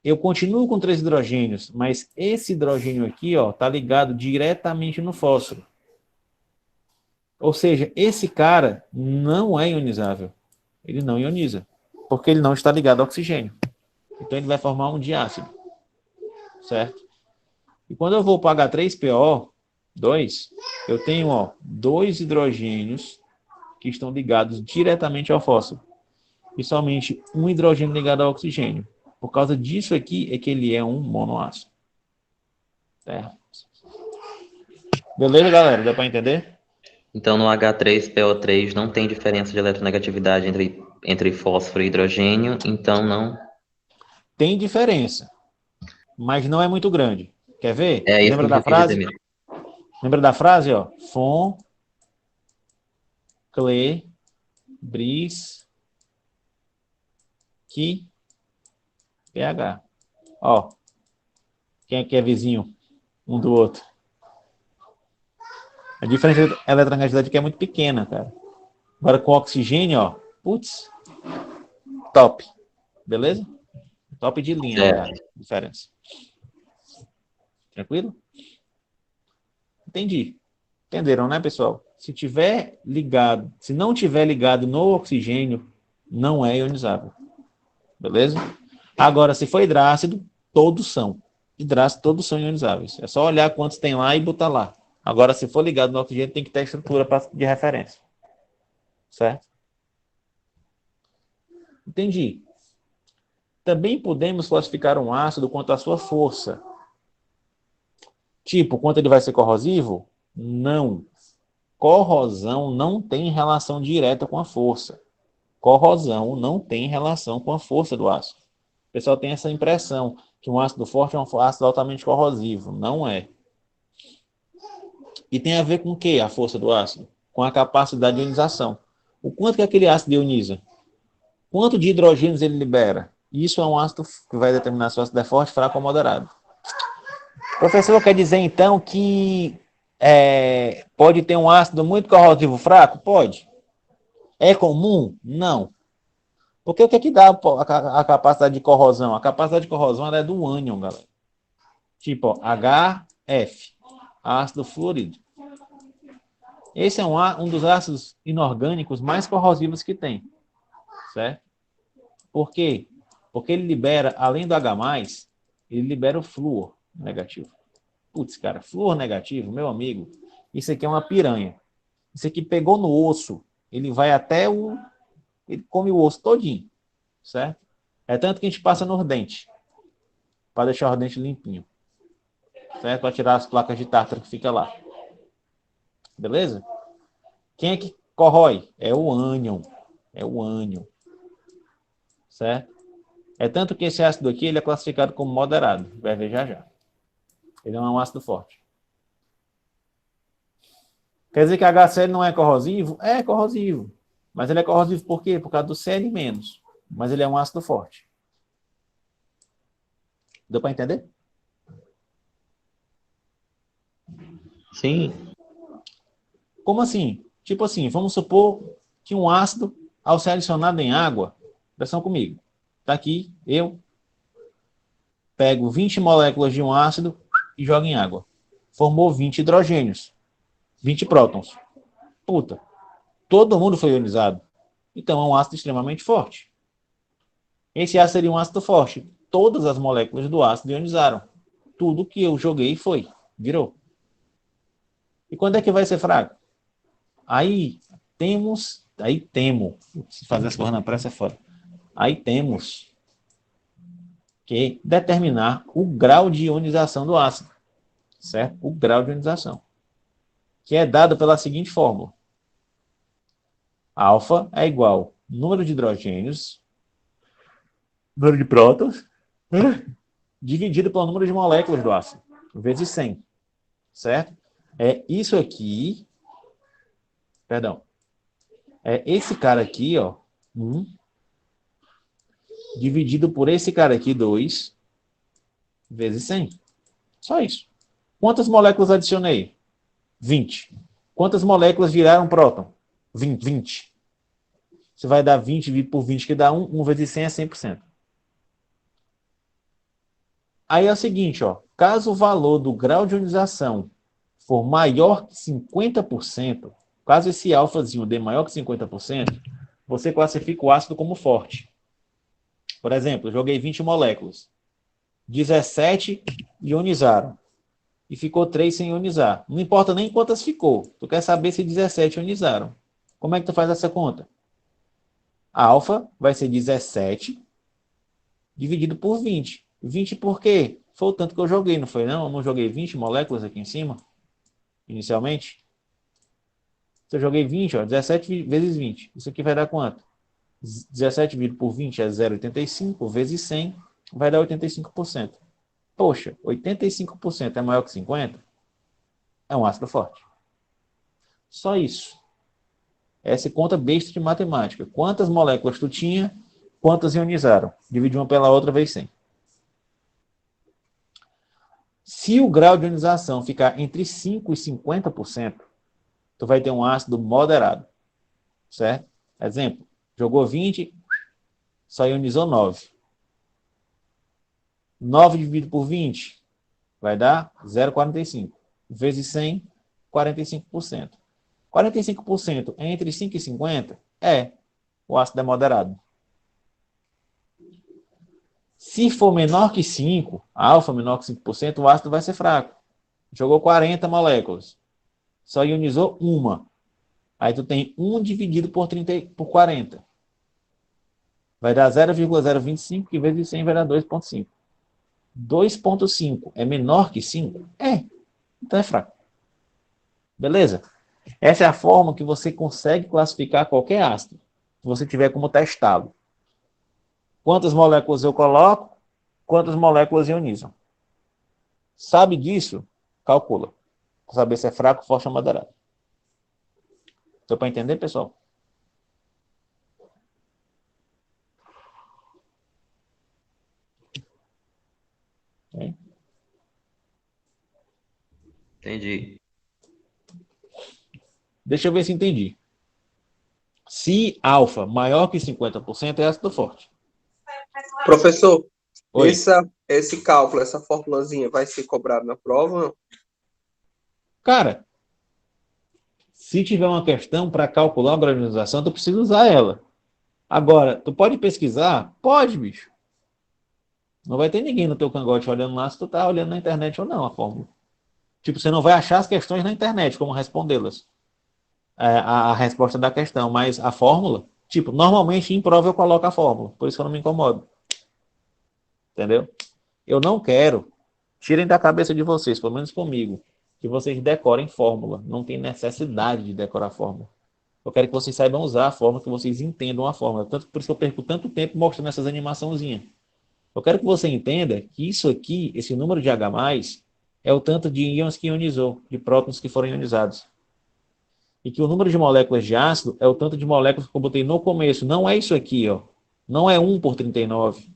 eu continuo com 3 hidrogênios, mas esse hidrogênio aqui, ó, tá ligado diretamente no fósforo. Ou seja, esse cara não é ionizável. Ele não ioniza, porque ele não está ligado ao oxigênio. Então ele vai formar um diácido. certo? E quando eu vou para H3PO2, eu tenho, ó, 2 hidrogênios que estão ligados diretamente ao fósforo. E somente um hidrogênio ligado ao oxigênio. Por causa disso aqui, é que ele é um monoácido. Certo? Beleza, galera? Deu para entender? Então, no H3PO3 não tem diferença de eletronegatividade entre fósforo e hidrogênio, então não. Tem diferença, mas não é muito grande. Quer ver? É isso que Lembra da eu quis dizer frase? mesmo. Lembra da frase, ó? Fon, Cle, Bris, Ki, pH. Ó, quem aqui é vizinho um do outro? A diferença de eletronegatividade aqui é muito pequena, cara. Agora com oxigênio, ó, putz, top. Beleza? Top de linha aí a Certo. diferença. Tranquilo? Entendi. Entenderam, né, pessoal? Se tiver ligado, se não tiver ligado no oxigênio, não é ionizável. Beleza? Agora, se for hidrácido, todos são. Hidrácidos todos são ionizáveis. É só olhar quantos tem lá e botar lá. Agora, se for ligado no oxigênio, tem que ter estrutura de referência. Certo? Entendi. Também podemos classificar um ácido quanto à sua força. Tipo, quanto ele vai ser corrosivo? Não. Corrosão não tem relação direta com a força. Corrosão não tem relação com a força do ácido. O pessoal tem essa impressão que um ácido forte é um ácido altamente corrosivo. Não é. E tem a ver com o que a força do ácido? Com a capacidade de ionização. O quanto que aquele ácido ioniza? Quanto de hidrogênios ele libera? Isso é um ácido que vai determinar se o ácido é forte, fraco ou moderado. Professor, quer dizer então que pode ter um ácido muito corrosivo fraco? Pode. É comum? Não. Porque o que é que dá a capacidade de corrosão? A capacidade de corrosão ela é do ânion, galera. Tipo, ó, HF, ácido fluorídrico. Esse é um dos ácidos inorgânicos mais corrosivos que tem. Certo? Por quê? Porque ele libera, além do H+, ele libera o flúor negativo. Putz, cara, flúor negativo, meu amigo, isso aqui é uma piranha. Isso aqui pegou no osso, ele vai até o... Ele come o osso todinho, certo? É tanto que a gente passa nos dentes, para deixar os dentes limpinhos, certo? Para tirar as placas de tártaro que fica lá. Beleza? Quem é que corrói? É o ânion. É o ânion. Certo? É tanto que esse ácido aqui ele é classificado como moderado. Vai ver já já. Ele não é um ácido forte. Quer dizer que HCl não é corrosivo? É corrosivo. Mas ele é corrosivo por quê? Por causa do Cl-. Mas ele é um ácido forte. Deu para entender? Sim. Como assim? Tipo assim, vamos supor que um ácido, ao ser adicionado em água, pressão comigo. Está aqui, eu pego 20 moléculas de um ácido e jogo em água. Formou 20 hidrogênios, 20 prótons. Puta, todo mundo foi ionizado. Então é um ácido extremamente forte. Esse ácido seria um ácido forte. Todas as moléculas do ácido ionizaram. Tudo que eu joguei foi, virou. E quando é que vai ser fraco? Aí temos, se fazer as coisas na pressa é foda. Aí temos que determinar o grau de ionização do ácido, certo? O grau de ionização, que é dado pela seguinte fórmula. Alfa é igual número de hidrogênios, número de prótons, dividido pelo número de moléculas do ácido, vezes 100, certo? É isso aqui, perdão, é esse cara aqui, ó, 1, dividido por esse cara aqui, 2, vezes 100. Só isso. Quantas moléculas adicionei? 20. Quantas moléculas viraram próton? 20. Você vai dar 20 dividido por 20, que dá 1. 1 vezes 100 é 100%. Aí é o seguinte, ó. Caso o valor do grau de ionização for maior que 50%, caso esse alfazinho dê maior que 50%, você classifica o ácido como forte. Por exemplo, eu joguei 20 moléculas. 17 ionizaram. E ficou 3 sem ionizar. Não importa nem quantas ficou. Tu quer saber se 17 ionizaram. Como é que tu faz essa conta? Alfa vai ser 17 dividido por 20. 20 por quê? Foi o tanto que eu joguei, não foi não? Eu não joguei 20 moléculas aqui em cima, inicialmente? Se eu joguei 20, ó, 17 vezes 20. Isso aqui vai dar quanto? 17 dividido por 20 é 0,85 vezes 100, vai dar 85%. Poxa, 85% é maior que 50%? É um ácido forte. Só isso. Essa é conta besta de matemática. Quantas moléculas tu tinha, quantas ionizaram? Divide uma pela outra vezes 100. Se o grau de ionização ficar entre 5% e 50%, tu vai ter um ácido moderado. Certo? Exemplo, jogou 20, só ionizou 9. 9 dividido por 20 vai dar 0,45. Vezes 100, 45%. 45% entre 5 e 50 é o ácido é moderado. Se for menor que 5, alfa menor que 5%, o ácido vai ser fraco. Jogou 40 moléculas. Só ionizou uma. Aí tu tem 1 dividido por 40. Vai dar 0,025, que vezes 100 vai dar 2,5. 2,5 é menor que 5? É. Então é fraco. Beleza? Essa é a forma que você consegue classificar qualquer ácido, se você tiver como testá-lo. Quantas moléculas eu coloco, quantas moléculas ionizam. Sabe disso? Calcula. Para saber se é fraco, forte ou moderado. Deu para entender, pessoal? É. Entendi. Deixa eu ver se entendi. Se alfa maior que 50% é ácido forte. Professor, Oi. esse cálculo, essa formulazinha vai ser cobrado na prova? Não? Cara, se tiver uma questão para calcular a gradientização, tu precisa usar ela. Agora, tu pode pesquisar? Pode, bicho. Não vai ter ninguém no teu cangote olhando lá se tu tá olhando na internet ou não a fórmula. Tipo, você não vai achar as questões na internet, como respondê-las. A resposta da questão, mas a fórmula, tipo, normalmente em prova eu coloco a fórmula, por isso que eu não me incomodo. Entendeu? Eu não quero, tirem da cabeça de vocês, pelo menos comigo, que vocês decorem fórmula. Não tem necessidade de decorar fórmula. Eu quero que vocês saibam usar a fórmula, que vocês entendam a fórmula. Tanto por isso que eu perco tanto tempo mostrando essas animaçãozinhas. Eu quero que você entenda que isso aqui, esse número de H+, é o tanto de íons que ionizou, de prótons que foram ionizados. E que o número de moléculas de ácido é o tanto de moléculas que eu botei no começo. Não é isso aqui, ó. Não é 1 por 39.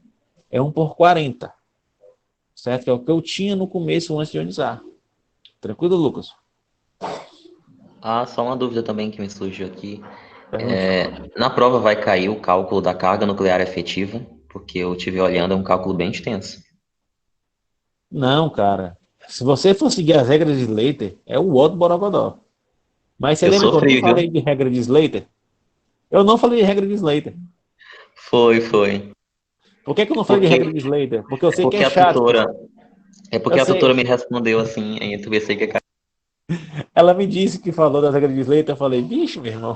É 1 por 40. Certo? Que é o que eu tinha no começo antes de ionizar. Tranquilo, Lucas? Ah, só uma dúvida também que me surgiu aqui. Na prova vai cair o cálculo da carga nuclear efetiva, porque eu estive olhando, é um cálculo bem extenso. Não, cara. Se você for seguir as regras de Slater, é o outro borogodó. Mas você Eu lembra que eu sofri, não falei viu? de regra de Slater? Eu não falei de regra de Slater. Foi. Por que eu não falei de Porque, regra de Slater? Porque eu é sei que é porque a chato. tutora, é Eu porque a tutora sei. me respondeu assim, em tu pensei que Ela me disse que falou das regras de Slater. Eu falei, bicho, meu irmão.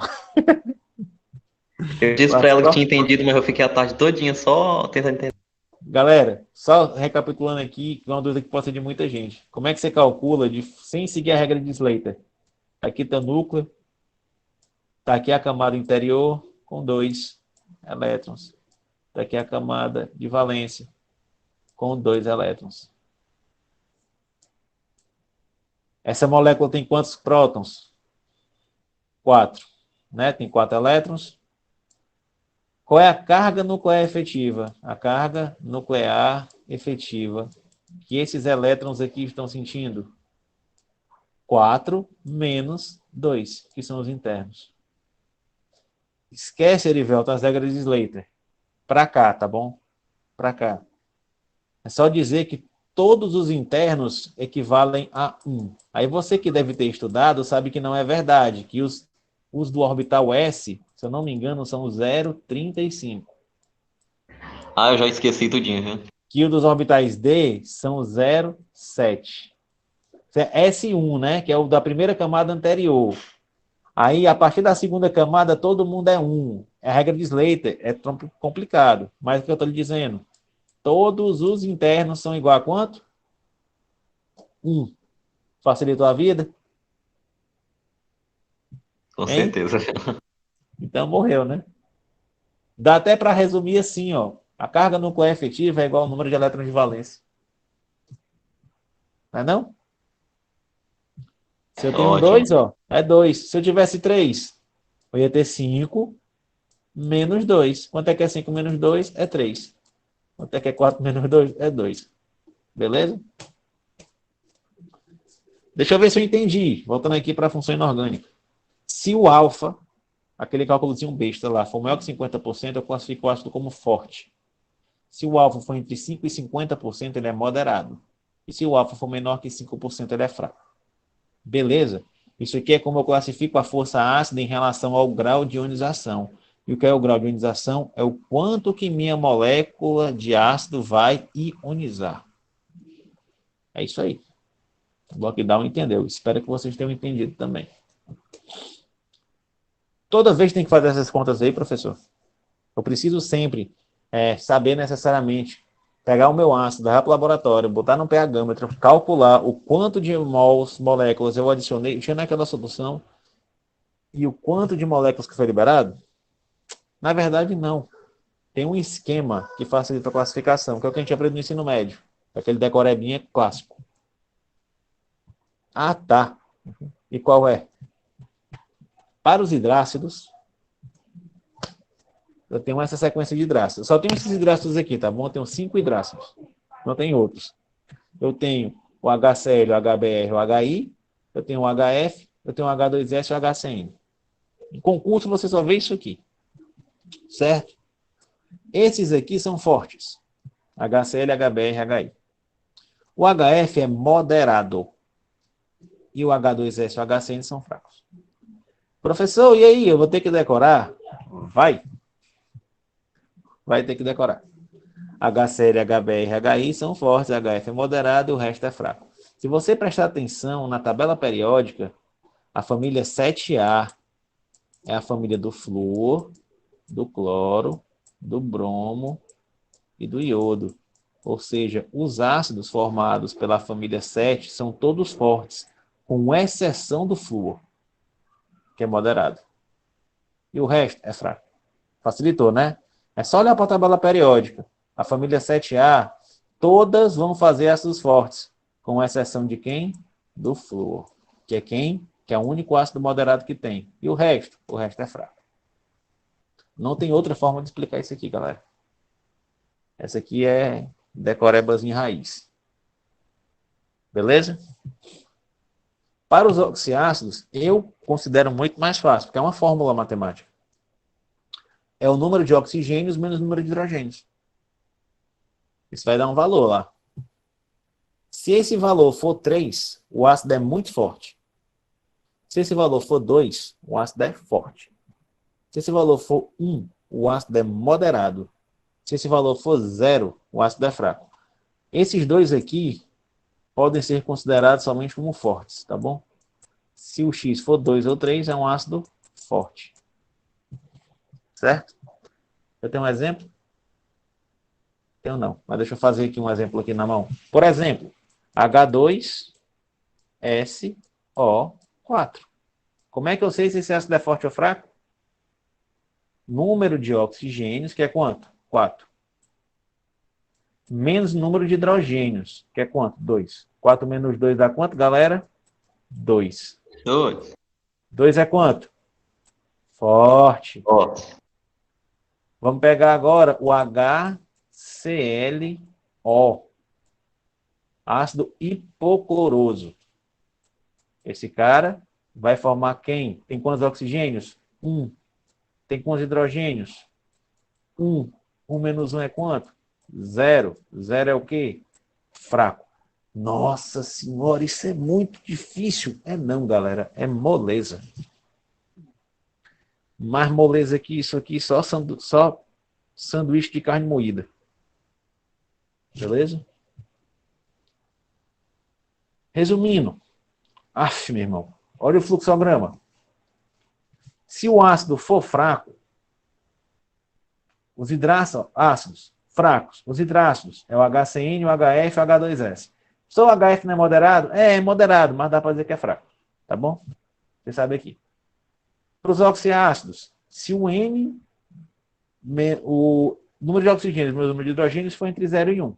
eu disse pra ela que Lascou. tinha entendido, mas eu fiquei a tarde todinha só tentando entender. Galera, só recapitulando aqui, que é uma dúvida que pode ser de muita gente. Como é que você calcula sem seguir a regra de Slater? Aqui está o núcleo. Está aqui a camada interior com 2 elétrons. Está aqui a camada de valência com 2 elétrons. Essa molécula tem quantos prótons? 4. Né? Tem 4 elétrons. Qual é a carga nuclear efetiva? A carga nuclear efetiva que esses elétrons aqui estão sentindo? 4 menos 2, que são os internos. Esquece, Erivelto, as regras de Slater. Para cá, tá bom? Para cá. É só dizer que todos os internos equivalem a 1. Aí você que deve ter estudado sabe que não é verdade, que os do orbital S, se eu não me engano, são 0,35. Ah, eu já esqueci tudinho, viu? que o dos orbitais D são 0,7. S1, né? Que é o da primeira camada anterior. Aí, a partir da segunda camada, todo mundo é 1. É a regra de Slater. É complicado. Mas o que eu estou lhe dizendo? Todos os internos são igual a quanto? 1. Facilitou a vida? Com Hein? certeza. Então morreu, né? Dá até para resumir assim, ó. A carga nuclear efetiva é igual ao número de elétrons de valência. Não é não? Se eu tenho Ótimo. 2, ó, é 2. Se eu tivesse 3, eu ia ter 5 menos 2. Quanto é que é 5 menos 2? É 3. Quanto é que é 4 menos 2? É 2. Beleza? Deixa eu ver se eu entendi. Voltando aqui para a função inorgânica. Se o alfa, aquele cálculozinho besta lá, for maior que 50%, eu classifico o ácido como forte. Se o alfa for entre 5% e 50%, ele é moderado. E se o alfa for menor que 5%, ele é fraco. Beleza? Isso aqui é como eu classifico a força ácida em relação ao grau de ionização. E o que é o grau de ionização? É o quanto que minha molécula de ácido vai ionizar. É isso aí. O lockdown entendeu. Espero que vocês tenham entendido também. Toda vez tem que fazer essas contas aí, professor. Eu preciso sempre saber necessariamente pegar o meu ácido, levar para o laboratório, botar no pH-metro, calcular o quanto de mols, moléculas eu adicionei, tinha naquela solução, e o quanto de moléculas que foi liberado. Na verdade, não. Tem um esquema que facilita a classificação, que é o que a gente aprende no ensino médio. Aquele decorebinha clássico. Ah, tá. E qual é? Para os hidrácidos, eu tenho essa sequência de hidrácidos. Só tenho esses hidrácidos aqui, tá bom? Eu tenho 5 hidrácidos. Não tem outros. Eu tenho o HCl, o HBr, o HI. Eu tenho o HF. Eu tenho o H2S e o HCN. Em concurso, você só vê isso aqui. Certo? Esses aqui são fortes. HCl, HBr, HI. O HF é moderado. E o H2S e o HCN são fracos. Professor, e aí? Eu vou ter que decorar? Vai. Vai ter que decorar. HCl, HBr, HI são fortes, HF é moderado e o resto é fraco. Se você prestar atenção na tabela periódica, a família 7A é a família do flúor, do cloro, do bromo e do iodo. Ou seja, os ácidos formados pela família 7 são todos fortes, com exceção do flúor, que é moderado. E o resto é fraco. Facilitou, né? É só olhar para a tabela periódica. A família 7A, todas vão fazer ácidos fortes, com exceção de quem? Do flúor. Que é quem? Que é o único ácido moderado que tem. E o resto? O resto é fraco. Não tem outra forma de explicar isso aqui, galera. Essa aqui é decorebazinha raiz. Beleza? Para os oxiácidos, eu considero muito mais fácil, porque é uma fórmula matemática. É o número de oxigênios menos o número de hidrogênios. Isso vai dar um valor lá. Se esse valor for 3, o ácido é muito forte. Se esse valor for 2, o ácido é forte. Se esse valor for 1, o ácido é moderado. Se esse valor for 0, o ácido é fraco. Esses dois aqui podem ser considerados somente como fortes, tá bom? Se o X for 2 ou 3, é um ácido forte. Certo? Eu tenho um exemplo? Tenho não, mas deixa eu fazer aqui um exemplo aqui na mão. Por exemplo, H2SO4. Como é que eu sei se esse ácido é forte ou fraco? Número de oxigênios, que é quanto? 4. Menos número de hidrogênios, que é quanto? 2. 4 menos 2 dá quanto, galera? 2. 2. 2 é quanto? Forte. Forte. Vamos pegar agora o HClO. Ácido hipocloroso. Esse cara vai formar quem? Tem quantos oxigênios? 1. Tem quantos hidrogênios? 1. 1 menos 1 é quanto? 0. 0 é o quê? Fraco. Nossa senhora, isso é muito difícil. É não, galera. É moleza. Mais moleza que isso aqui, só sanduíche de carne moída. Beleza? Resumindo. Meu irmão. Olha o fluxograma. Se o ácido for fraco, os hidrácidos fracos, os hidrácidos é o HCN, o HF e o H2S. Se o HF não é moderado? É moderado, mas dá para dizer que é fraco. Tá bom? Você sabe aqui. Para os oxiácidos, se o N, o número de oxigênios e o número de hidrogênios for entre 0 e 1,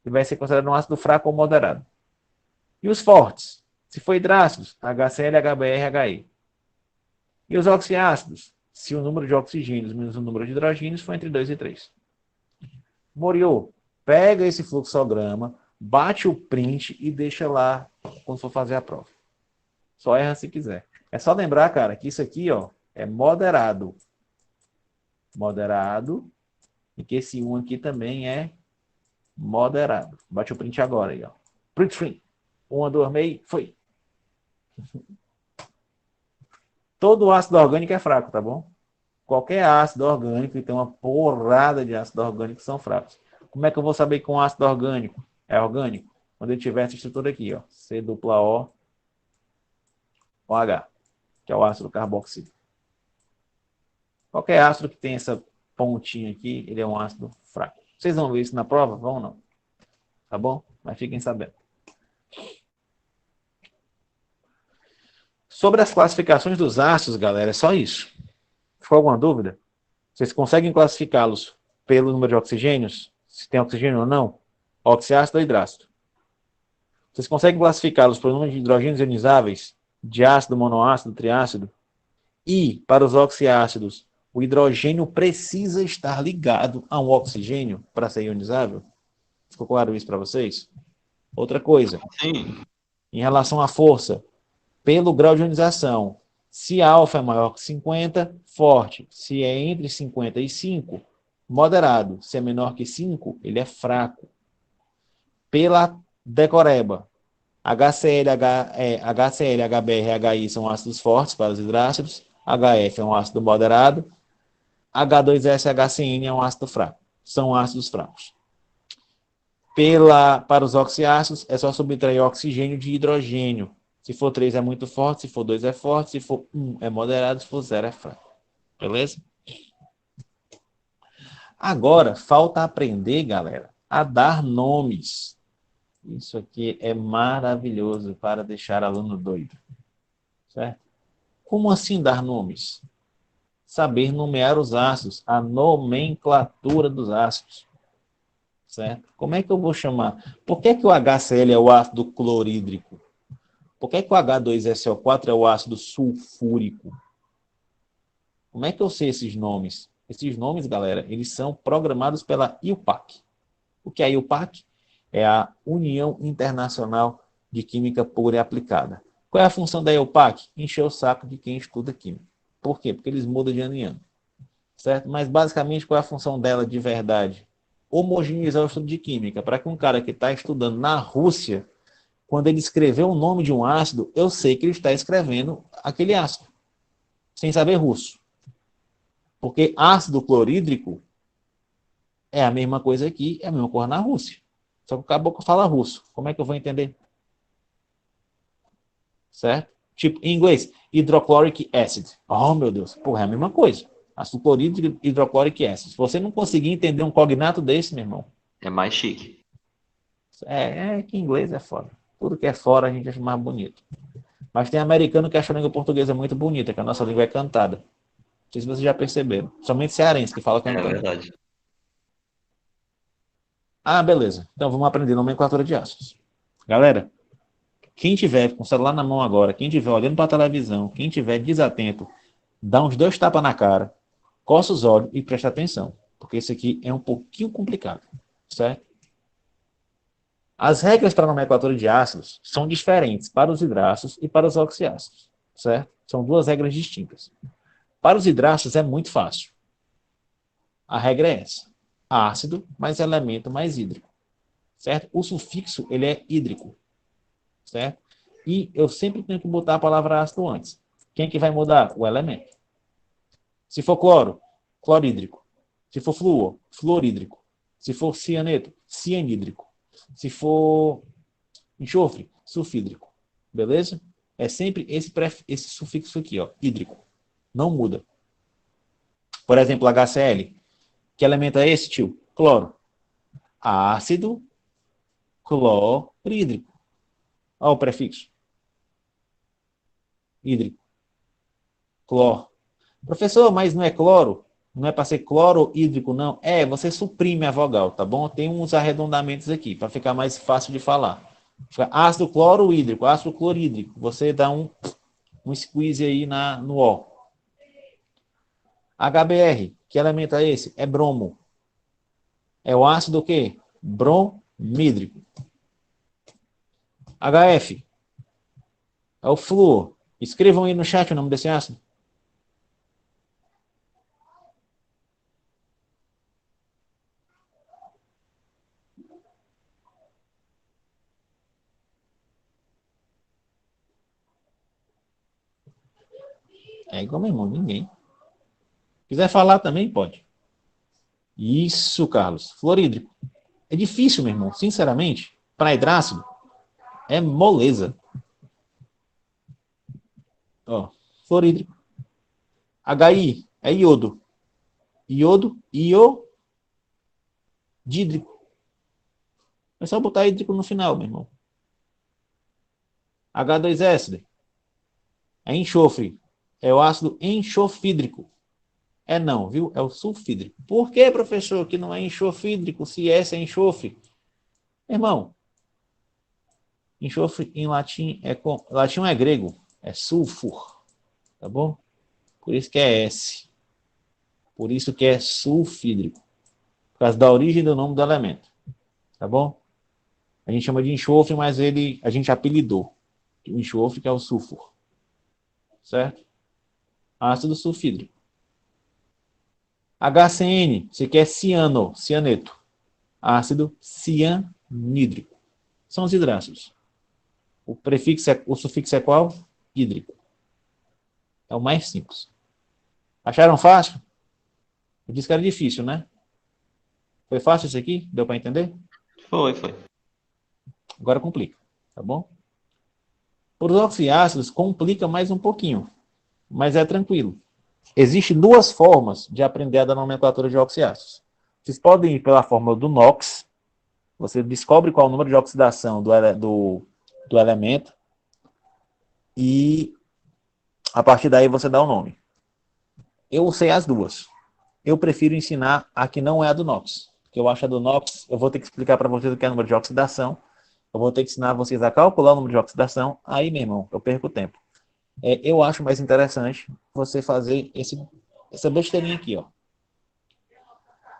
ele vai ser considerado um ácido fraco ou moderado. E os fortes? Se for hidrácidos, HCl, HBr, HE. E os oxiácidos? Se o número de oxigênios menos o número de hidrogênios for entre 2 e 3. Moriô, pega esse fluxograma, bate o print e deixa lá quando for fazer a prova. Só erra se quiser. É só lembrar, cara, que isso aqui, ó, é moderado. Moderado. E que esse 1 aqui também é moderado. Bate o print agora aí, ó. Print screen. 1, 2, meio, foi. Todo ácido orgânico é fraco, tá bom? Qualquer ácido orgânico que tem uma porrada de ácido orgânico são fracos. Como é que eu vou saber que um ácido orgânico é orgânico? Quando ele tiver essa estrutura aqui, ó, C-O-OH, que é o ácido carboxílico. Qualquer ácido que tem essa pontinha aqui, ele é um ácido fraco. Vocês vão ver isso na prova? Vão ou não? Tá bom? Mas fiquem sabendo. Sobre as classificações dos ácidos, galera, é só isso. Ficou alguma dúvida? Vocês conseguem classificá-los pelo número de oxigênios? Se tem oxigênio ou não? Oxiácido ou hidrácido? Vocês conseguem classificá-los pelo número de hidrogênios ionizáveis? Diácido, monoácido, triácido? E, para os oxiácidos, o hidrogênio precisa estar ligado a um oxigênio para ser ionizável? Ficou claro isso para vocês? Outra coisa. Sim. Em relação à força, pelo grau de ionização, se alfa é maior que 50, forte. Se é entre 50 e 5, moderado. Se é menor que 5, ele é fraco. Pela decoreba, HCl, HBr e HI são ácidos fortes para os hidrácidos. HF é um ácido moderado. H2S e HCN é um ácido fraco. São ácidos fracos. Para os oxiácidos, é só subtrair oxigênio de hidrogênio. Se for 3 é muito forte, se for 2 é forte, se for 1 é moderado, se for 0 é fraco. Beleza? Agora, falta aprender, galera, a dar nomes. Isso aqui é maravilhoso para deixar aluno doido. Certo? Como assim dar nomes? Saber nomear os ácidos, a nomenclatura dos ácidos. Certo? Como é que eu vou chamar? Por que o HCl é o ácido clorídrico? Por que o H2SO4 é o ácido sulfúrico? Como é que eu sei esses nomes? Esses nomes, galera, eles são programados pela IUPAC. O que é a IUPAC? É a União Internacional de Química Pura e Aplicada. Qual é a função da IUPAC? Encher o saco de quem estuda química. Por quê? Porque eles mudam de ano em ano. Certo? Mas, basicamente, qual é a função dela de verdade? Homogeneizar o estudo de química, para que um cara que está estudando na Rússia, quando ele escrever o nome de um ácido, eu sei que ele está escrevendo aquele ácido, sem saber russo. Porque ácido clorídrico é a mesma coisa aqui, é a mesma coisa na Rússia. Só que o caboclo fala russo. Como é que eu vou entender? Certo? Tipo, em inglês, hydrochloric acid. Oh, meu Deus. Porra, é a mesma coisa. Ácido clorídrico e hydrochloric acid. Se você não conseguir entender um cognato desse, meu irmão. É mais chique. É que inglês é foda. Tudo que é fora a gente acha mais bonito. Mas tem americano que acha a língua portuguesa muito bonita, que a nossa língua é cantada. Não sei se vocês já perceberam. Somente cearense que fala cantando. É verdade. Ah, beleza. Então vamos aprender nomenclatura de ácidos. Galera, quem tiver com o celular na mão agora, quem tiver olhando para a televisão, quem tiver desatento, dá uns 2 tapas na cara, coça os olhos e presta atenção. Porque isso aqui é um pouquinho complicado. Certo? As regras para a nomenclatura de ácidos são diferentes para os hidrácidos e para os oxiácidos, certo? São 2 regras distintas. Para os hidrácidos é muito fácil. A regra é essa. Ácido mais elemento mais hídrico, certo? O sufixo, ele é hídrico, certo? E eu sempre tenho que botar a palavra ácido antes. Quem que vai mudar? O elemento. Se for cloro, clorídrico. Se for flúor, fluorídrico. Se for cianeto, cianídrico. Se for enxofre, sulfídrico. Beleza? É sempre esse sufixo aqui, ó, hídrico. Não muda. Por exemplo, HCl. Que elemento é esse, tio? Cloro. Ácido clorídrico. Olha o prefixo. Hídrico. Cloro. Professor, mas não é cloro? Não é para ser cloro hídrico, não? É, você suprime a vogal, tá bom? Tem uns arredondamentos aqui, para ficar mais fácil de falar. Fica ácido clorohídrico, ácido clorídrico. Você dá um squeeze aí no O. HBr, que elemento é esse? É bromo. É o ácido o quê? Bromídrico. HF, é o flúor. Escrevam aí no chat o nome desse ácido. É igual meu irmão, ninguém. Quiser falar também, pode. Isso, Carlos. Fluorídrico. É difícil, meu irmão. Sinceramente, para hidrácido, é moleza. Ó, fluorídrico. HI é iodo. Iodo, iodídrico. É só botar hídrico no final, meu irmão. H2S é enxofre. É o ácido enxofídrico. É não, viu? É o sulfídrico. Por que, professor, que não é enxofídrico se esse é enxofre? Irmão, enxofre em latim latim é grego, é sulfur, tá bom? Por isso que é S. Por isso que é sulfídrico. Por causa da origem do nome do elemento. Tá bom? A gente chama de enxofre, mas a gente apelidou. O enxofre que é o sulfur. Certo? Ácido sulfídrico. HCN, você quer cianeto. Ácido cianídrico. São os hidrácidos. O sufixo é qual? Hídrico. É o mais simples. Acharam fácil? Eu disse que era difícil, né? Foi fácil isso aqui? Deu para entender? Foi. Agora complica, tá bom? Por os oxiácidos, complica mais um pouquinho, mas é tranquilo. Existem duas formas de aprender a nomenclatura de oxiácidos. Vocês podem ir pela fórmula do NOx, você descobre qual é o número de oxidação do elemento, e a partir daí você dá o nome. Eu sei as duas. Eu prefiro ensinar a que não é a do NOx. Porque eu acho a do NOx, eu vou ter que explicar para vocês o que é o número de oxidação. Eu vou ter que ensinar vocês a calcular o número de oxidação. Aí, meu irmão, eu perco tempo. Eu acho mais interessante você fazer essa besteirinha aqui, ó.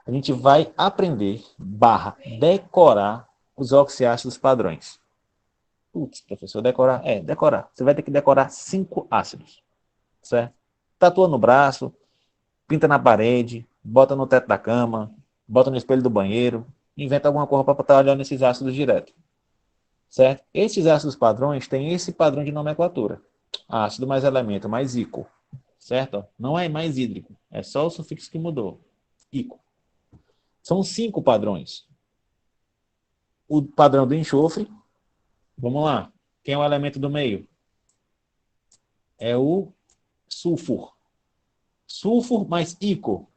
A gente vai aprender, decorar os oxiácidos padrões. Putz, professor, decorar? Decorar. Você vai ter que decorar 5 ácidos. Certo? Tatua no braço, pinta na parede, bota no teto da cama, bota no espelho do banheiro, inventa alguma coisa para estar olhando esses ácidos direto. Certo? Esses ácidos padrões têm esse padrão de nomenclatura. Ácido mais elemento mais ico. Certo? Não é mais hídrico. É só o sufixo que mudou. Ico. São 5 padrões. O padrão do enxofre. Vamos lá. Quem é o elemento do meio? É o sulfur. Sulfur mais ico.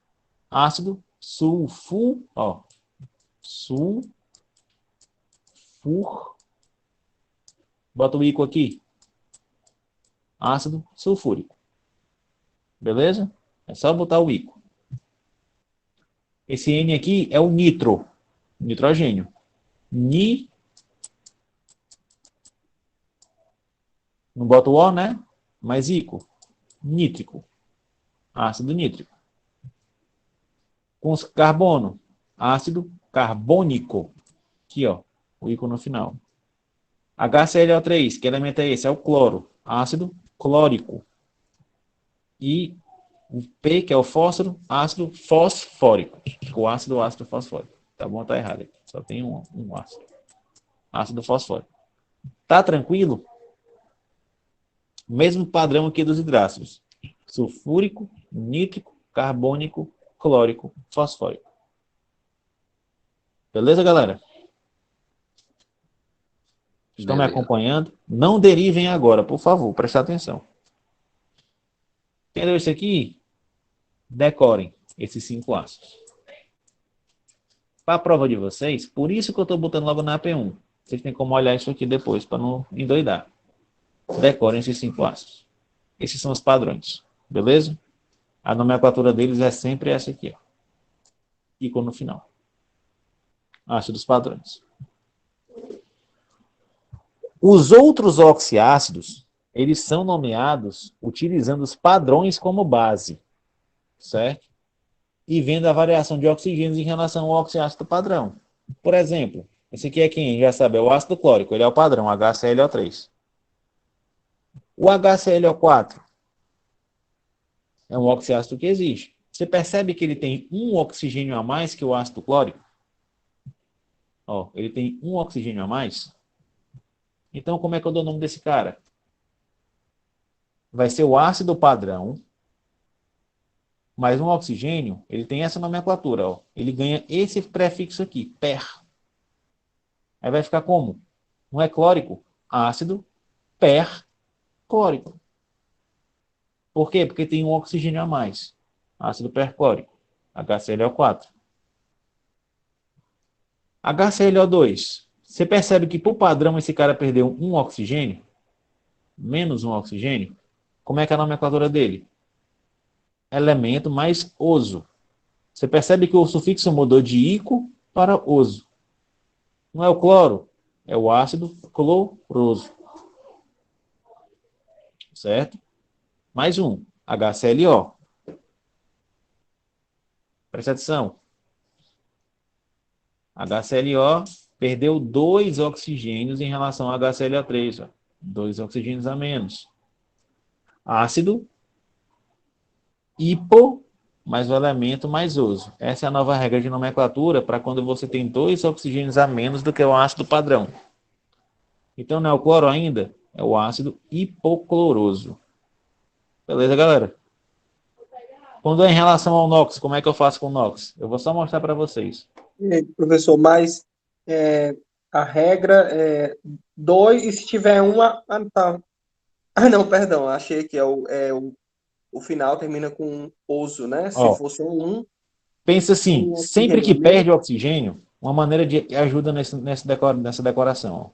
Ácido sulfur. Ó. Sulfur. Bota o ico aqui. Ácido sulfúrico. Beleza? É só botar o ico. Esse N aqui é o nitro. Nitrogênio. Não bota o O, né? Mas ico. Nítrico. Ácido nítrico. Com os carbono. Ácido carbônico. Aqui, ó. O ico no final. HClO3. Que elemento é esse? É o cloro. Ácido clórico. E o P, que é o fósforo, ácido fosfórico. O ácido fosfórico. Tá bom ou tá errado aqui? Só tem um ácido. Ácido fosfórico. Tá tranquilo? Mesmo padrão aqui dos hidrácidos. Sulfúrico, nítrico, carbônico, clórico, fosfórico. Beleza, galera? Estão me Beleza. acompanhando? Não derivem agora, por favor, prestar atenção. Entendeu isso aqui? Decorem esses 5 ácidos. Para a prova de vocês, por isso que eu estou botando logo na AP1. Vocês têm como olhar isso aqui depois, para não endoidar. Decorem esses 5 ácidos. Esses são os padrões. Beleza? A nomenclatura deles é sempre essa aqui. Ó. Ícone no final. Ácidos padrões. Os outros oxiácidos, eles são nomeados utilizando os padrões como base, certo? E vendo a variação de oxigênios em relação ao oxiácido padrão. Por exemplo, esse aqui é quem já sabe, é o ácido clórico, ele é o padrão, HClO3. O HClO4 é um oxiácido que existe. Você percebe que ele tem um oxigênio a mais que o ácido clórico? Ó, ele tem um oxigênio a mais. Então, como é que eu dou o nome desse cara? Vai ser o ácido padrão, mais um oxigênio, ele tem essa nomenclatura. Ó. Ele ganha esse prefixo aqui, per. Aí vai ficar como? Não é clórico? Ácido perclórico. Por quê? Porque tem um oxigênio a mais. Ácido perclórico, HClO4. HClO2. Você percebe que, por padrão, esse cara perdeu um oxigênio? Menos um oxigênio? Como é que é a nomenclatura dele? Elemento mais oso. Você percebe que o sufixo mudou de ico para oso. Não é o cloro, é o ácido cloroso. Certo? Mais um, HClO. Presta atenção. HClO perdeu 2 oxigênios em relação ao HClO3. 2 oxigênios a menos. Ácido hipo mais o elemento mais oso. Essa é a nova regra de nomenclatura para quando você tem 2 oxigênios a menos do que o ácido padrão. Então não é o cloro ainda, é o ácido hipocloroso. Beleza, galera? Quando é em relação ao NOx, como é que eu faço com o NOx? Eu vou só mostrar para vocês. Professor, mas a regra é 2, e se tiver uma. Tá. Não, perdão, achei que o final termina com oso, né? Se Ó, fosse um. pensa assim, Um sempre que oxigênio perde oxigênio, uma maneira de ajuda nessa decoração. Ó.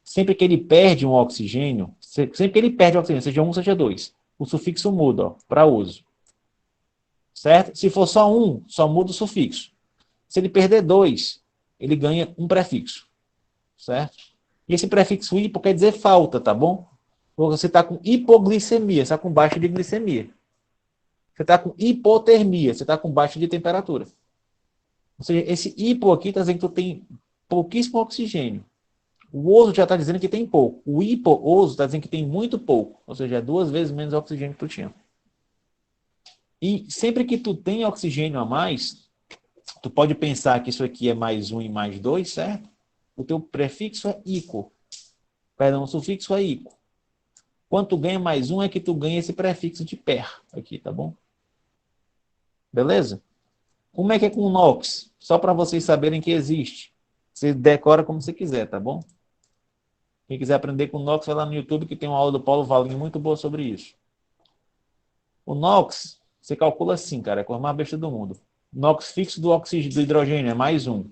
Sempre que ele perde um oxigênio, sempre que ele perde oxigênio, seja um, seja 2, o sufixo muda para uso. Certo? Se for só um, só muda o sufixo. Se ele perder 2, ele ganha um prefixo. Certo? E esse prefixo hipo quer dizer falta, tá bom? Você está com hipoglicemia, você está com baixa de glicemia. Você está com hipotermia, você está com baixa de temperatura. Ou seja, esse hipo aqui está dizendo que tu tem pouquíssimo oxigênio. O oso já está dizendo que tem pouco. O hipo-oso está dizendo que tem muito pouco. Ou seja, é 2 vezes menos oxigênio que tu tinha. E sempre que tu tem oxigênio a mais, tu pode pensar que isso aqui é mais 1 e mais 2, certo? O teu prefixo é ico. Perdão, o sufixo é ico. Quando tu ganha mais 1 é que tu ganha esse prefixo de per aqui, tá bom? Beleza? Como é que é com o NOx? Só para vocês saberem que existe. Você decora como você quiser, tá bom? Quem quiser aprender com o NOx, vai lá no YouTube que tem uma aula do Paulo Valinho muito boa sobre isso. O NOx, você calcula assim, cara, é a coisa mais besta do mundo. NOx fixo do oxigênio, do hidrogênio é mais 1.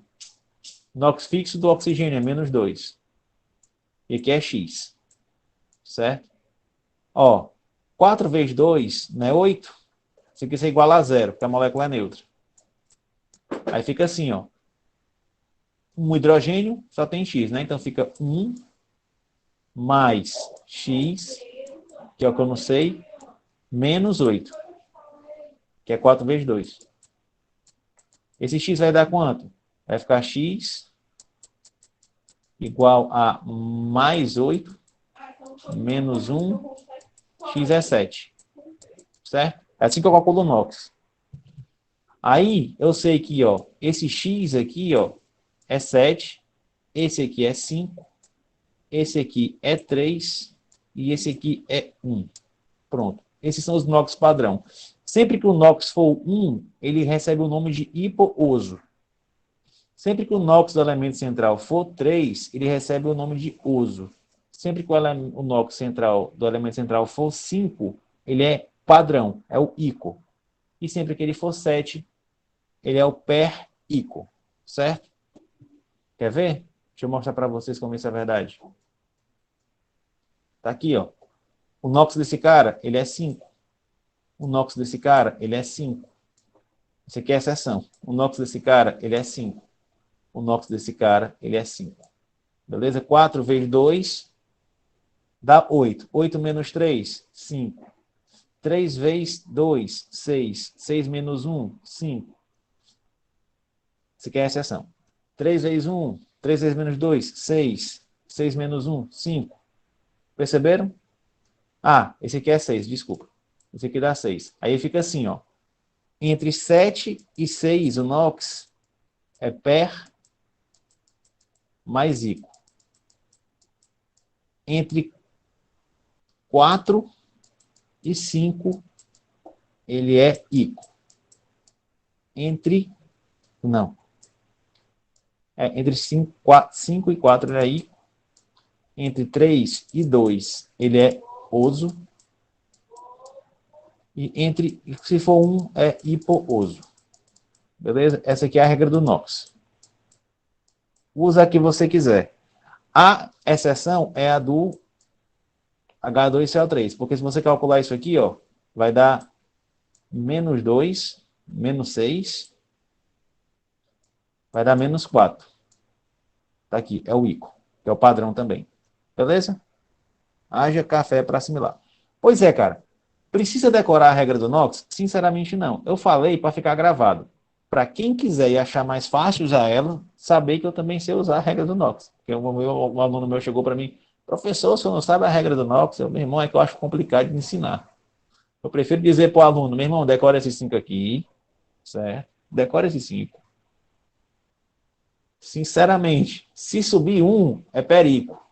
NOx fixo do oxigênio é menos 2. E aqui é X. Certo? Ó, 4 vezes 2 não é 8? Isso aqui é igual a 0, porque a molécula é neutra. Aí fica assim, ó. Um hidrogênio só tem X, né? Então fica 1 mais X, que é o que eu não sei, menos 8, que é 4 vezes 2. Esse X vai dar quanto? Vai ficar X igual a mais 8, menos 1, X é 7. Certo? É assim que eu calculo o NOx. Aí, eu sei que, ó, esse X aqui, ó, é 7, esse aqui é 5, esse aqui é 3 e esse aqui é 1. Pronto. Esses são os NOx padrão. Sempre que o NOx for 1, ele recebe o nome de hipooso. Sempre que o NOx do elemento central for 3, ele recebe o nome de oso. Sempre que o NOx central do elemento central for 5, ele é padrão, é o ICO. E sempre que ele for 7, ele é o per-ICO. Certo? Quer ver? Deixa eu mostrar para vocês como isso é verdade. Tá aqui, ó. O NOx desse cara, ele é 5. O NOx desse cara, ele é 5. Isso aqui é exceção. O NOx desse cara, ele é 5. O NOx desse cara, ele é 5. Beleza? 4 vezes 2 dá 8. 8 menos 3, 5. 3 vezes 2, 6. 6 menos 1, 5. Isso aqui é exceção. 3 vezes 1, 3 vezes menos 2, 6. 6 menos 1, 5. Perceberam? Ah, esse aqui é 6, desculpa. Esse aqui dá 6. Aí fica assim, ó. Entre 7 e 6, o NOx é per mais ICO. Entre 4 e 5, ele é ICO. Entre 5 e 4, ele é ICO. Entre 3 e 2, ele é oso. E se for 1, é hipooso. Beleza? Essa aqui é a regra do NOx. Usa a que você quiser. A exceção é a do H2CO3, porque se você calcular isso aqui, ó, vai dar menos 2, menos 6, vai dar menos 4. Tá aqui, é o ICO, que é o padrão também. Beleza? Haja café para assimilar. Pois é, cara. Precisa decorar a regra do NOx? Sinceramente, não. Eu falei para ficar gravado. Para quem quiser e achar mais fácil usar ela, saber que eu também sei usar a regra do NOx. Porque um aluno meu chegou para mim, professor, você não sabe a regra do NOx? Meu irmão, é que eu acho complicado de ensinar. Eu prefiro dizer para o aluno, meu irmão, decora esses 5 aqui, certo? Decora esses 5. Sinceramente, se subir 1, é perico.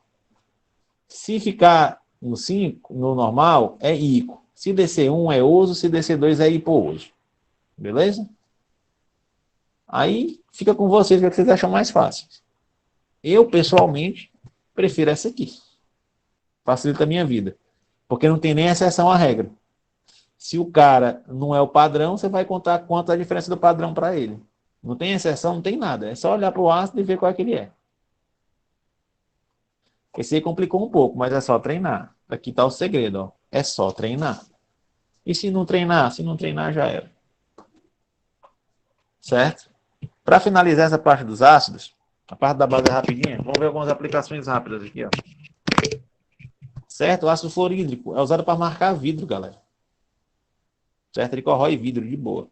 Se ficar no 5, no normal, é ICO. Se descer 1 é oso, se descer 2 é hipooso. Beleza? Aí fica com vocês o que vocês acham mais fácil. Eu, pessoalmente, prefiro essa aqui. Facilita a minha vida. Porque não tem nem exceção à regra. Se o cara não é o padrão, você vai contar quanto é a diferença do padrão para ele. Não tem exceção, não tem nada. É só olhar para o ácido e ver qual é que ele é. Esse aí complicou um pouco, mas é só treinar. Aqui está o segredo, ó. É só treinar. E se não treinar? Se não treinar, já era. Certo? Para finalizar essa parte dos ácidos, a parte da base é rapidinha. Vamos ver algumas aplicações rápidas aqui, ó. Certo? O ácido fluorídrico é usado para marcar vidro, galera. Certo? Ele corrói vidro de boa.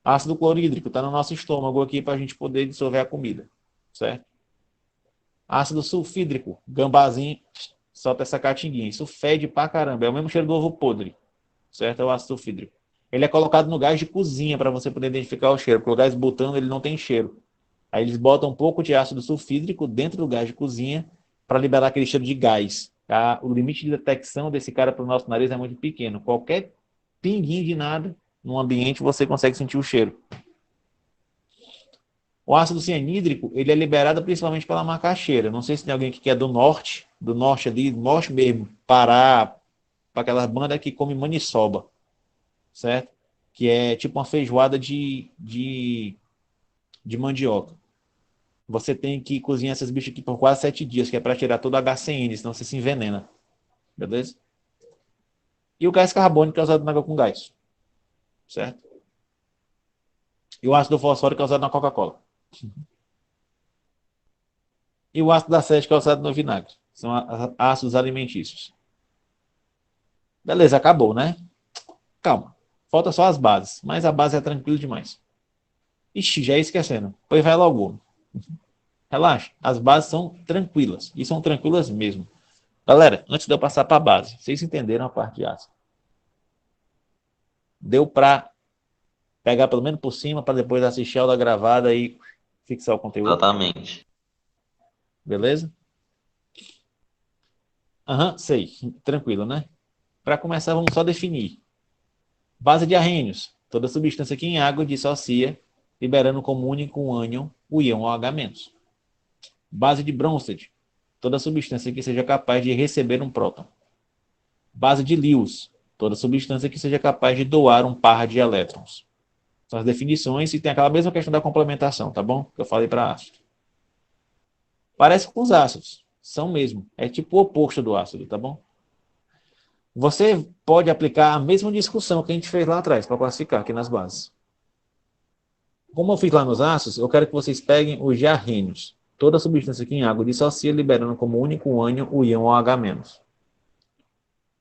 Ácido clorídrico está no nosso estômago aqui para a gente poder dissolver a comida. Certo? Ácido sulfídrico, gambazinho, solta essa catinguinha. Isso fede pra caramba. É o mesmo cheiro do ovo podre. Certo? É o ácido sulfídrico. Ele é colocado no gás de cozinha para você poder identificar o cheiro, porque o gás butano ele não tem cheiro. Aí eles botam um pouco de ácido sulfídrico dentro do gás de cozinha para liberar aquele cheiro de gás. Tá? O limite de detecção desse cara para o nosso nariz é muito pequeno. Qualquer pinguinho de nada no ambiente você consegue sentir o cheiro. O ácido cianídrico ele é liberado principalmente pela macaxeira. Não sei se tem alguém que é do norte ali, norte mesmo, Pará, para aquelas bandas que come maniçoba. Certo? Que é tipo uma feijoada de mandioca. Você tem que cozinhar essas bichas aqui por quase 7 dias, que é para tirar todo o HCN, senão você se envenena. Beleza? E o gás carbônico é usado na água com gás. Certo? E o ácido fosfórico é usado na Coca-Cola. E o ácido acético é usado no vinagre. São ácidos alimentícios. Beleza, acabou, né? Calma. Falta só as bases, mas a base é tranquila demais. Ixi, já ia esquecendo. Pois vai logo. Relaxa, as bases são tranquilas. E são tranquilas mesmo. Galera, antes de eu passar para a base, vocês entenderam a parte de ácido? Deu para pegar pelo menos por cima, para depois assistir a aula gravada e fixar o conteúdo? Exatamente. Beleza? Aham, sei. Tranquilo, né? Para começar, vamos só definir. Base de arrênios. Toda substância que em água dissocia liberando como único ânion o íon OH-. Base de Bronsted, toda substância que seja capaz de receber um próton. Base de Lewis, toda substância que seja capaz de doar um par de elétrons. São as definições e tem aquela mesma questão da complementação, tá bom? Que eu falei para ácido. Parece com os ácidos, são mesmo. É tipo o oposto do ácido, tá bom? Você pode aplicar a mesma discussão que a gente fez lá atrás para classificar aqui nas bases. Como eu fiz lá nos ácidos, eu quero que vocês peguem os diarrênios. Toda substância que em água dissocia, liberando como único ânion o íon OH-.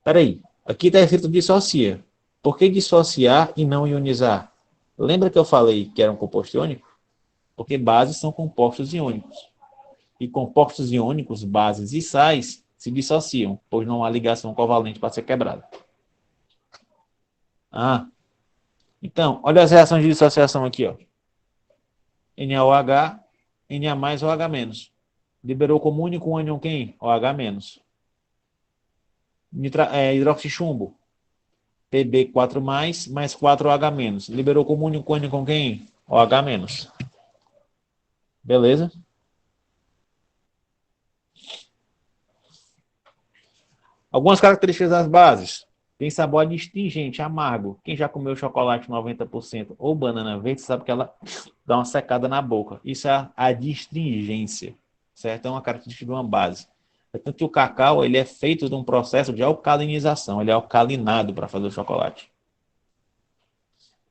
Peraí, aqui está escrito dissocia. Por que dissociar e não ionizar? Lembra que eu falei que era um composto iônico? Porque bases são compostos iônicos. E compostos iônicos, bases e sais, se dissociam, pois não há ligação covalente para ser quebrada. Então, olha as reações de dissociação aqui, ó. NaOH, Na mais OH-. Liberou como único ânion quem? OH-. Hidroxichumbo. Pb4+, mais 4OH-. Liberou como único ânion com quem? OH-. Beleza? Algumas características das bases. Tem sabor adstringente, amargo. Quem já comeu chocolate 90% ou banana verde sabe que ela dá uma secada na boca. Isso é a adstringência, certo? É uma característica de uma base. Tanto que o cacau ele é feito de um processo de alcalinização. Ele é alcalinado para fazer o chocolate.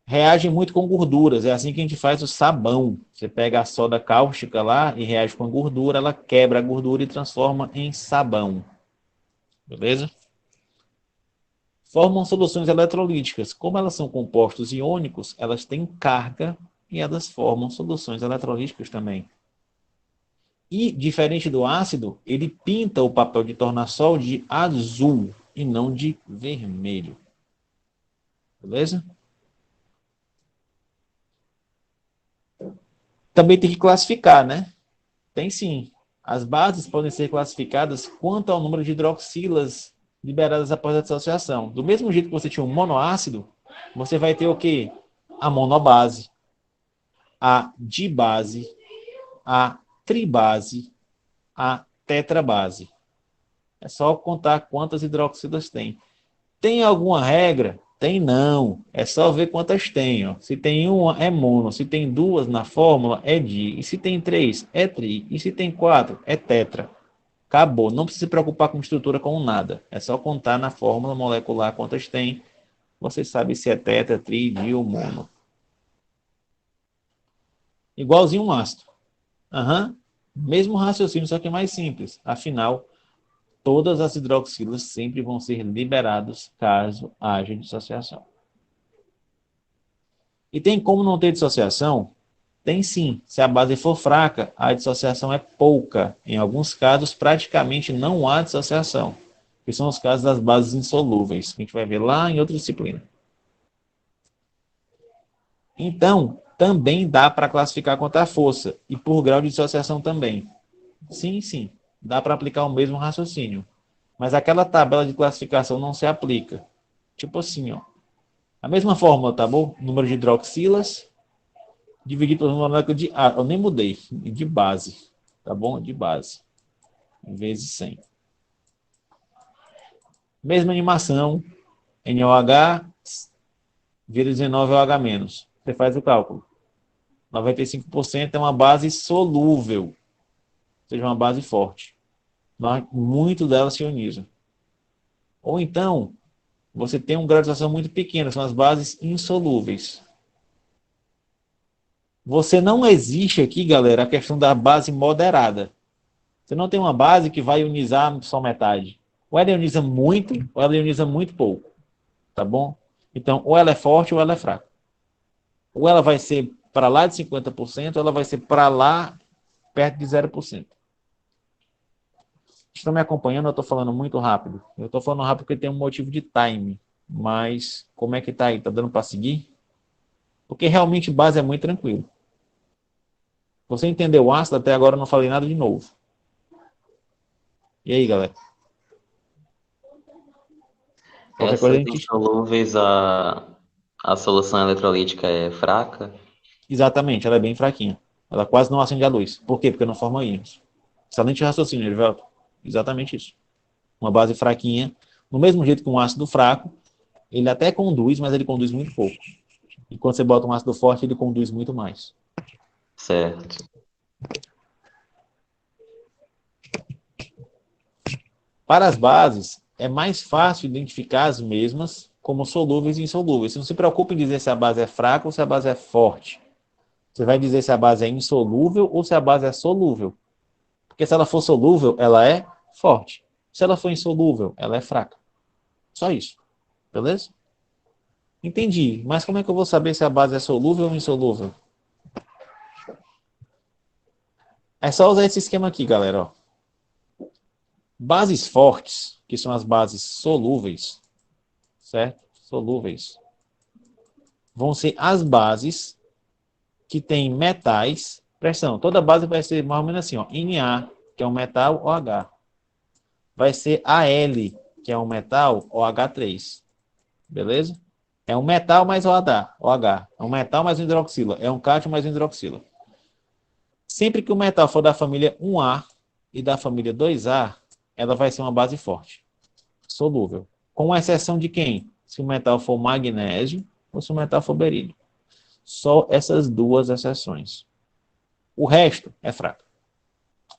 Reage muito com gorduras. É assim que a gente faz o sabão. Você pega a soda cáustica lá e reage com a gordura. Ela quebra a gordura e transforma em sabão. Beleza? Formam soluções eletrolíticas. Como elas são compostos iônicos, elas têm carga e elas formam soluções eletrolíticas também. E, diferente do ácido, ele pinta o papel de tornassol de azul e não de vermelho. Beleza? Também tem que classificar, né? Tem sim. As bases podem ser classificadas quanto ao número de hidroxilas liberadas após a dissociação. Do mesmo jeito que você tinha um monoácido, você vai ter o quê? A monobase, a dibase, a tribase, a tetrabase. É só contar quantas hidroxilas tem. Tem alguma regra? Tem não. É só ver quantas tem. Ó. Se tem uma, é mono. Se tem duas na fórmula, é di. E se tem três, é tri. E se tem quatro, é tetra. Acabou. Não precisa se preocupar com estrutura, com nada. É só contar na fórmula molecular quantas tem. Você sabe se é tetra, tri, di ou mono. Igualzinho um ácido. Mesmo raciocínio, só que mais simples. Afinal, todas as hidroxilas sempre vão ser liberadas caso haja dissociação. E tem como não ter dissociação? Tem sim. Se a base for fraca, a dissociação é pouca. Em alguns casos, praticamente não há dissociação, que são os casos das bases insolúveis, que a gente vai ver lá em outra disciplina. Então, também dá para classificar quanto à força, e por grau de dissociação também. Sim, sim, dá para aplicar o mesmo raciocínio. Mas aquela tabela de classificação não se aplica. Tipo assim, ó. A mesma fórmula, tá bom? Número de hidroxilas dividido pelo número de... eu nem mudei. De base. Tá bom? De base. Vezes 100. Mesma animação. NOH vira 19OH-. Você faz o cálculo. 95% é uma base solúvel. Ou seja, uma base forte. Mas muito delas se ionizam. Ou então, você tem uma graduação muito pequena, são as bases insolúveis. Você não existe aqui, galera, a questão da base moderada. Você não tem uma base que vai ionizar só metade. Ou ela ioniza muito, ou ela ioniza muito pouco. Tá bom? Então, ou ela é forte ou ela é fraca. Ou ela vai ser para lá de 50%, ou ela vai ser para lá perto de 0%. Estão me acompanhando? Eu estou falando muito rápido. Eu estou falando rápido porque tem um motivo de time. Mas como é que tá aí? Tá dando para seguir? Porque realmente base é muito tranquilo. Você entendeu o ácido? Até agora eu não falei nada de novo. E aí, galera? Qualquer Essas coisa a gente... insolúveis, a solução eletrolítica é fraca? Exatamente, ela é bem fraquinha. Ela quase não acende a luz. Por quê? Porque não forma íons. Excelente raciocínio, Erivelto. Exatamente isso. Uma base fraquinha, do mesmo jeito que um ácido fraco, ele até conduz, mas ele conduz muito pouco. E quando você bota um ácido forte, ele conduz muito mais. Certo. Para as bases, é mais fácil identificar as mesmas como solúveis e insolúveis. Você não se preocupe em dizer se a base é fraca ou se a base é forte. Você vai dizer se a base é insolúvel ou se a base é solúvel. Porque se ela for solúvel, ela é forte. Se ela for insolúvel, ela é fraca. Só isso. Beleza? Entendi. Mas como é que eu vou saber se a base é solúvel ou insolúvel? É só usar esse esquema aqui, galera. Ó. Bases fortes, que são as bases solúveis, certo? Solúveis. Vão ser as bases que têm metais. Presta atenção, toda base vai ser mais ou menos assim, ó. Na, que é um metal, OH. Vai ser Al, que é um metal, OH3. Beleza? É um metal mais OH. É um metal mais um hidroxila. É um cátion mais um hidroxila. Sempre que o metal for da família 1A e da família 2A, ela vai ser uma base forte, solúvel. Com exceção de quem? Se o metal for magnésio ou se o metal for berílio. Só essas duas exceções. O resto é fraco.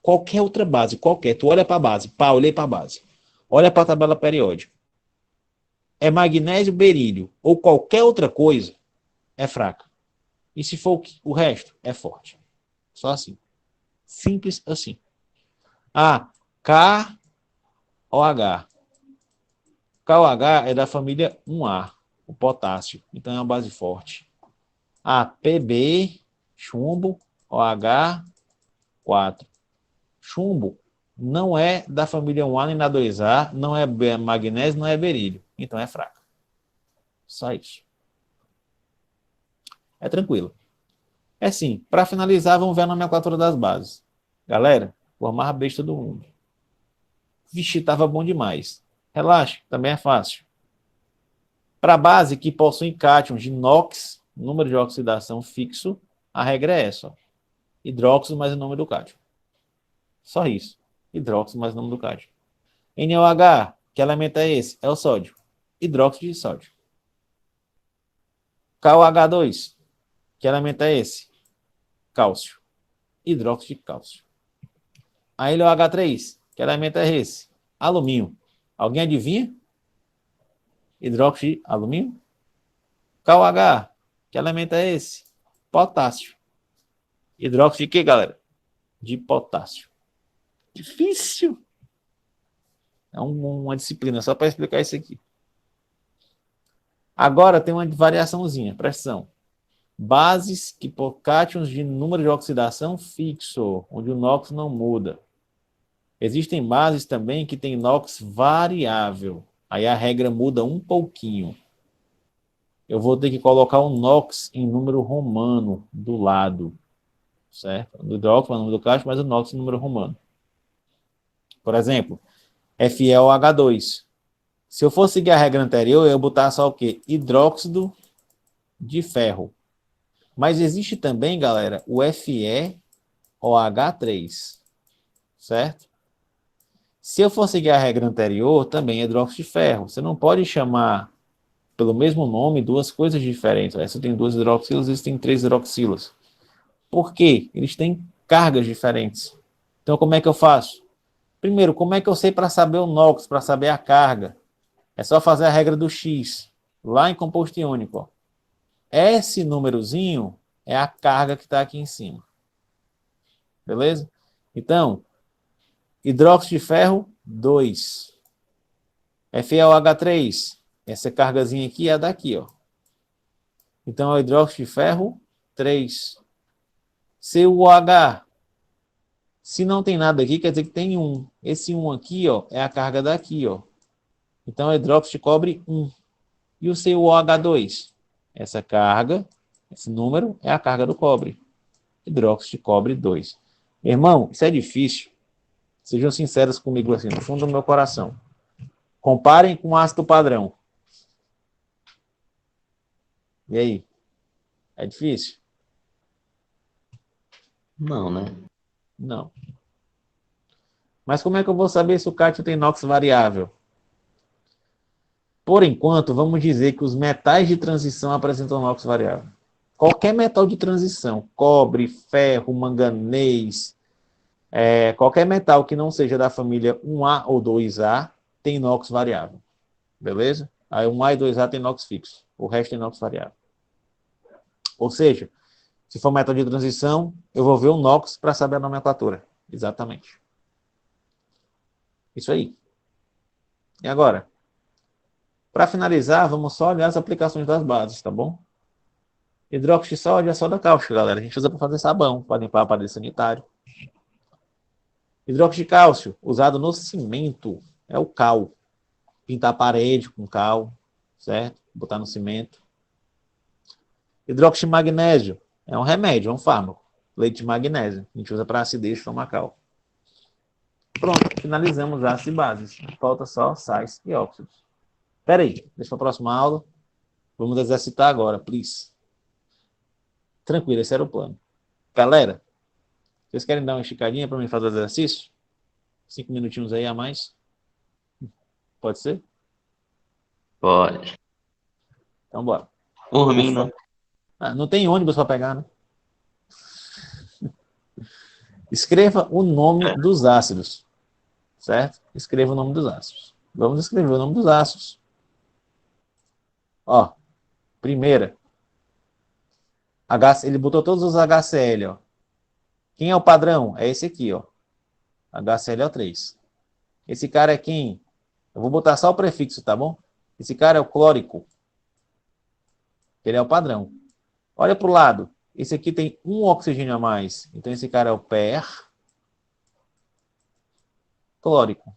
Qualquer outra base, qualquer. Tu olha para a base. Pá, olhei para a base. Olha para a tabela periódica. É magnésio, berílio ou qualquer outra coisa, é fraca. E se for o resto, é forte. Só assim. Simples assim. Ah, KOH. KOH é da família 1A, o potássio. Então é uma base forte. Ah, PB, chumbo, OH, 4. Chumbo não é da família 1A nem da 2A, não é magnésio, não é berílio. Então é fraco. Só isso. É tranquilo. É sim. Para finalizar, vamos ver a nomenclatura das bases. Galera, o mais besta do mundo. Vixe, tava bom demais. Relaxa, também é fácil. Para base que possui cátions de NOx, número de oxidação fixo, a regra é essa. Ó. Hidróxido mais o nome do cátion. Só isso. Hidróxido mais o nome do cátion. NaOH, que elemento é esse? É o sódio. Hidróxido de sódio. KOH2, que elemento é esse? Cálcio. Hidróxido de cálcio. A LOH3, que elemento é esse? Alumínio. Alguém adivinha? Hidróxido de alumínio. KOH, que elemento é esse? Potássio. Hidróxido de quê, galera? De potássio. Difícil. É uma disciplina só para explicar isso aqui. Agora tem uma variaçãozinha, presta atenção. Bases que por cátions de número de oxidação fixo, onde o NOx não muda. Existem bases também que têm NOx variável. Aí a regra muda um pouquinho. Eu vou ter que colocar o NOx em número romano do lado. Certo? Do hidróxido, o número do cátion, mas o NOx em número romano. Por exemplo, FeOH2. Se eu for seguir a regra anterior, eu ia botar só o quê? Hidróxido de ferro. Mas existe também, galera, o FeOH3. Certo? Se eu for seguir a regra anterior, também é hidróxido de ferro. Você não pode chamar pelo mesmo nome duas coisas diferentes. Essa tem duas hidroxilas, esse tem três hidroxilas. Por quê? Eles têm cargas diferentes. Então, como é que eu faço? Primeiro, como é que eu sei para saber o NOx, para saber a carga? É só fazer a regra do X, lá em composto iônico. Ó. Esse númerozinho é a carga que está aqui em cima. Beleza? Então, hidróxido de ferro, 2. FeOH3, essa cargazinha aqui é a daqui. Ó. Então, é o hidróxido de ferro, 3. CuOH. Se não tem nada aqui, quer dizer que tem 1. Esse 1 aqui ó, é a carga daqui. Ó. Então, é hidróxido de cobre 1. E o CuOH2? Essa carga, esse número, é a carga do cobre. Hidróxido de cobre 2. Irmão, isso é difícil. Sejam sinceros comigo assim, no fundo do meu coração. Comparem com ácido padrão. E aí? É difícil? Não, né? Não. Mas como é que eu vou saber se o cátio tem NOx variável? Por enquanto, vamos dizer que os metais de transição apresentam NOx variável. Qualquer metal de transição, cobre, ferro, manganês, qualquer metal que não seja da família 1A ou 2A, tem NOx variável. Beleza? Aí 1A e 2A tem NOx fixo. O resto tem NOx variável. Ou seja, se for metal de transição, eu vou ver o NOx para saber a nomenclatura. Exatamente. Isso aí. E agora? Para finalizar, vamos só olhar as aplicações das bases, tá bom? Hidróxido de sódio é soda cáustica, galera. A gente usa para fazer sabão, para limpar aparelho sanitário. Hidróxido de cálcio, usado no cimento, é o cal. Pintar a parede com cal, certo? Botar no cimento. Hidróxido de magnésio, é um remédio, é um fármaco. Leite de magnésio, a gente usa para acidez estomacal. Pronto, finalizamos as bases. Falta só sais e óxidos. Espera aí, deixa para a próxima aula. Vamos exercitar agora, please. Tranquilo, esse era o plano. Galera, vocês querem dar uma esticadinha para mim fazer o exercício? 5 minutinhos aí a mais? Pode ser? Pode. Então bora. Por mim, não. Não tem ônibus para pegar, né? Escreva o nome dos ácidos. Certo? Escreva o nome dos ácidos. Vamos escrever o nome dos ácidos. Ó, primeira. Ele botou todos os HCl, ó. Quem é o padrão? É esse aqui, ó. HClO3. Esse cara é quem? Eu vou botar só o prefixo, tá bom? Esse cara é o clórico. Ele é o padrão. Olha para o lado. Esse aqui tem um oxigênio a mais. Então esse cara é o clórico.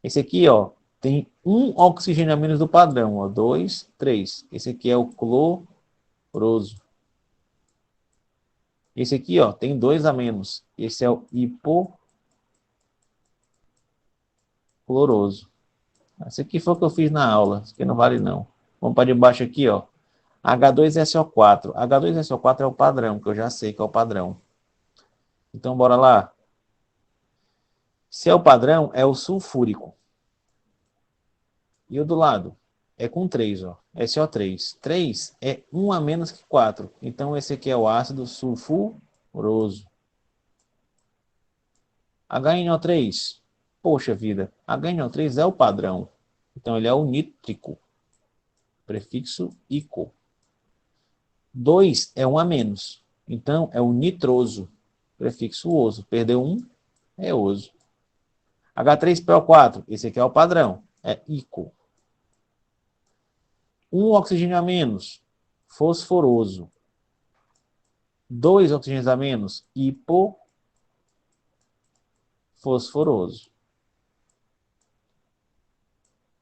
Esse aqui, ó, tem um oxigênio a menos do padrão, ó. 2, 3. Esse aqui é o cloroso. Esse aqui, ó, tem 2 a menos. Esse é o hipocloroso. Esse aqui foi o que eu fiz na aula. Esse aqui não vale, não. Vamos para debaixo aqui, ó. H2SO4. H2SO4 é o padrão, que eu já sei que é o padrão. Então, bora lá. Se é o padrão, é o sulfúrico. E o do lado? É com 3, ó. SO3. 3 é 1 a menos que 4. Então, esse aqui é o ácido sulfuroso. HNO3. Poxa vida. HNO3 é o padrão. Então, ele é o nítrico. Prefixo ico. 2 é 1 a menos. Então, é o nitroso. Prefixo oso. Perdeu 1, é oso. H3PO4. Esse aqui é o padrão. É ico. 1 oxigênio a menos. Fosforoso. 2 oxigênios a menos. Hipofosforoso.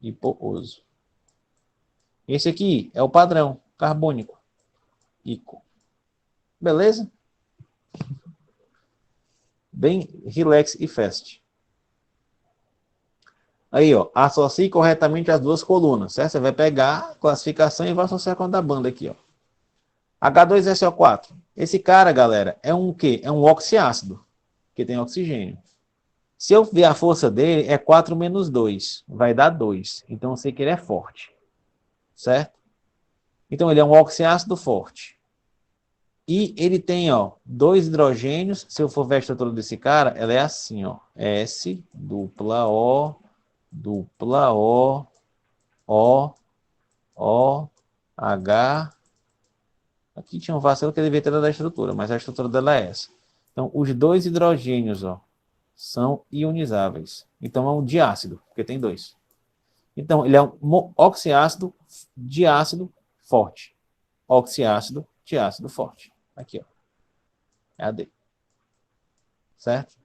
Hipooso. Esse aqui é o padrão. Carbônico. Ico. Beleza? Bem relax e fast. Aí, ó, associe corretamente as duas colunas, certo? Você vai pegar a classificação e vai associar com a da banda aqui, ó. H2SO4. Esse cara, galera, é um quê? É um oxiácido, que tem oxigênio. Se eu ver a força dele, é 4 menos 2, vai dar 2. Então eu sei que ele é forte, certo? Então ele é um oxiácido forte. E ele tem, ó, 2 hidrogênios. Se eu for ver a estrutura desse cara, ela é assim, ó. S, dupla O, O, H. Aqui tinha um vacilo que devia ter da estrutura, mas a estrutura dela é essa. Então, os 2 hidrogênios, ó, são ionizáveis. Então, é um diácido, porque tem 2. Então, ele é um oxiácido, diácido, forte. Oxiácido, diácido, forte. Aqui, ó. É a D. Certo?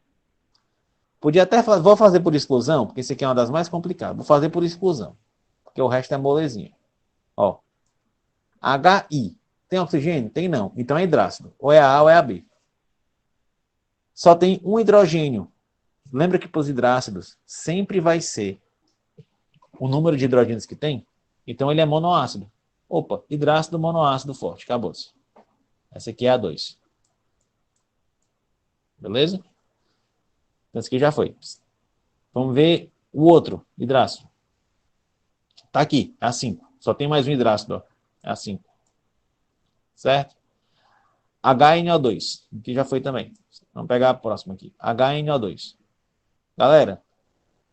Podia até fazer, vou fazer por exclusão, porque esse aqui é uma das mais complicadas. Vou fazer por exclusão, porque o resto é molezinha. Ó. HI. Tem oxigênio? Tem não. Então é hidrácido. Ou é a A ou é a B. Só tem um hidrogênio. Lembra que para os hidrácidos sempre vai ser o número de hidrogênios que tem? Então ele é monoácido. Opa, hidrácido monoácido forte. Acabou-se. Essa aqui é a 2. Beleza? Então, esse aqui já foi. Vamos ver o outro hidrácido. Tá aqui, é a 5. Só tem mais um hidrácido, ó. É a 5. Certo? HNO2, que já foi também. Vamos pegar a próxima aqui. HNO2. Galera,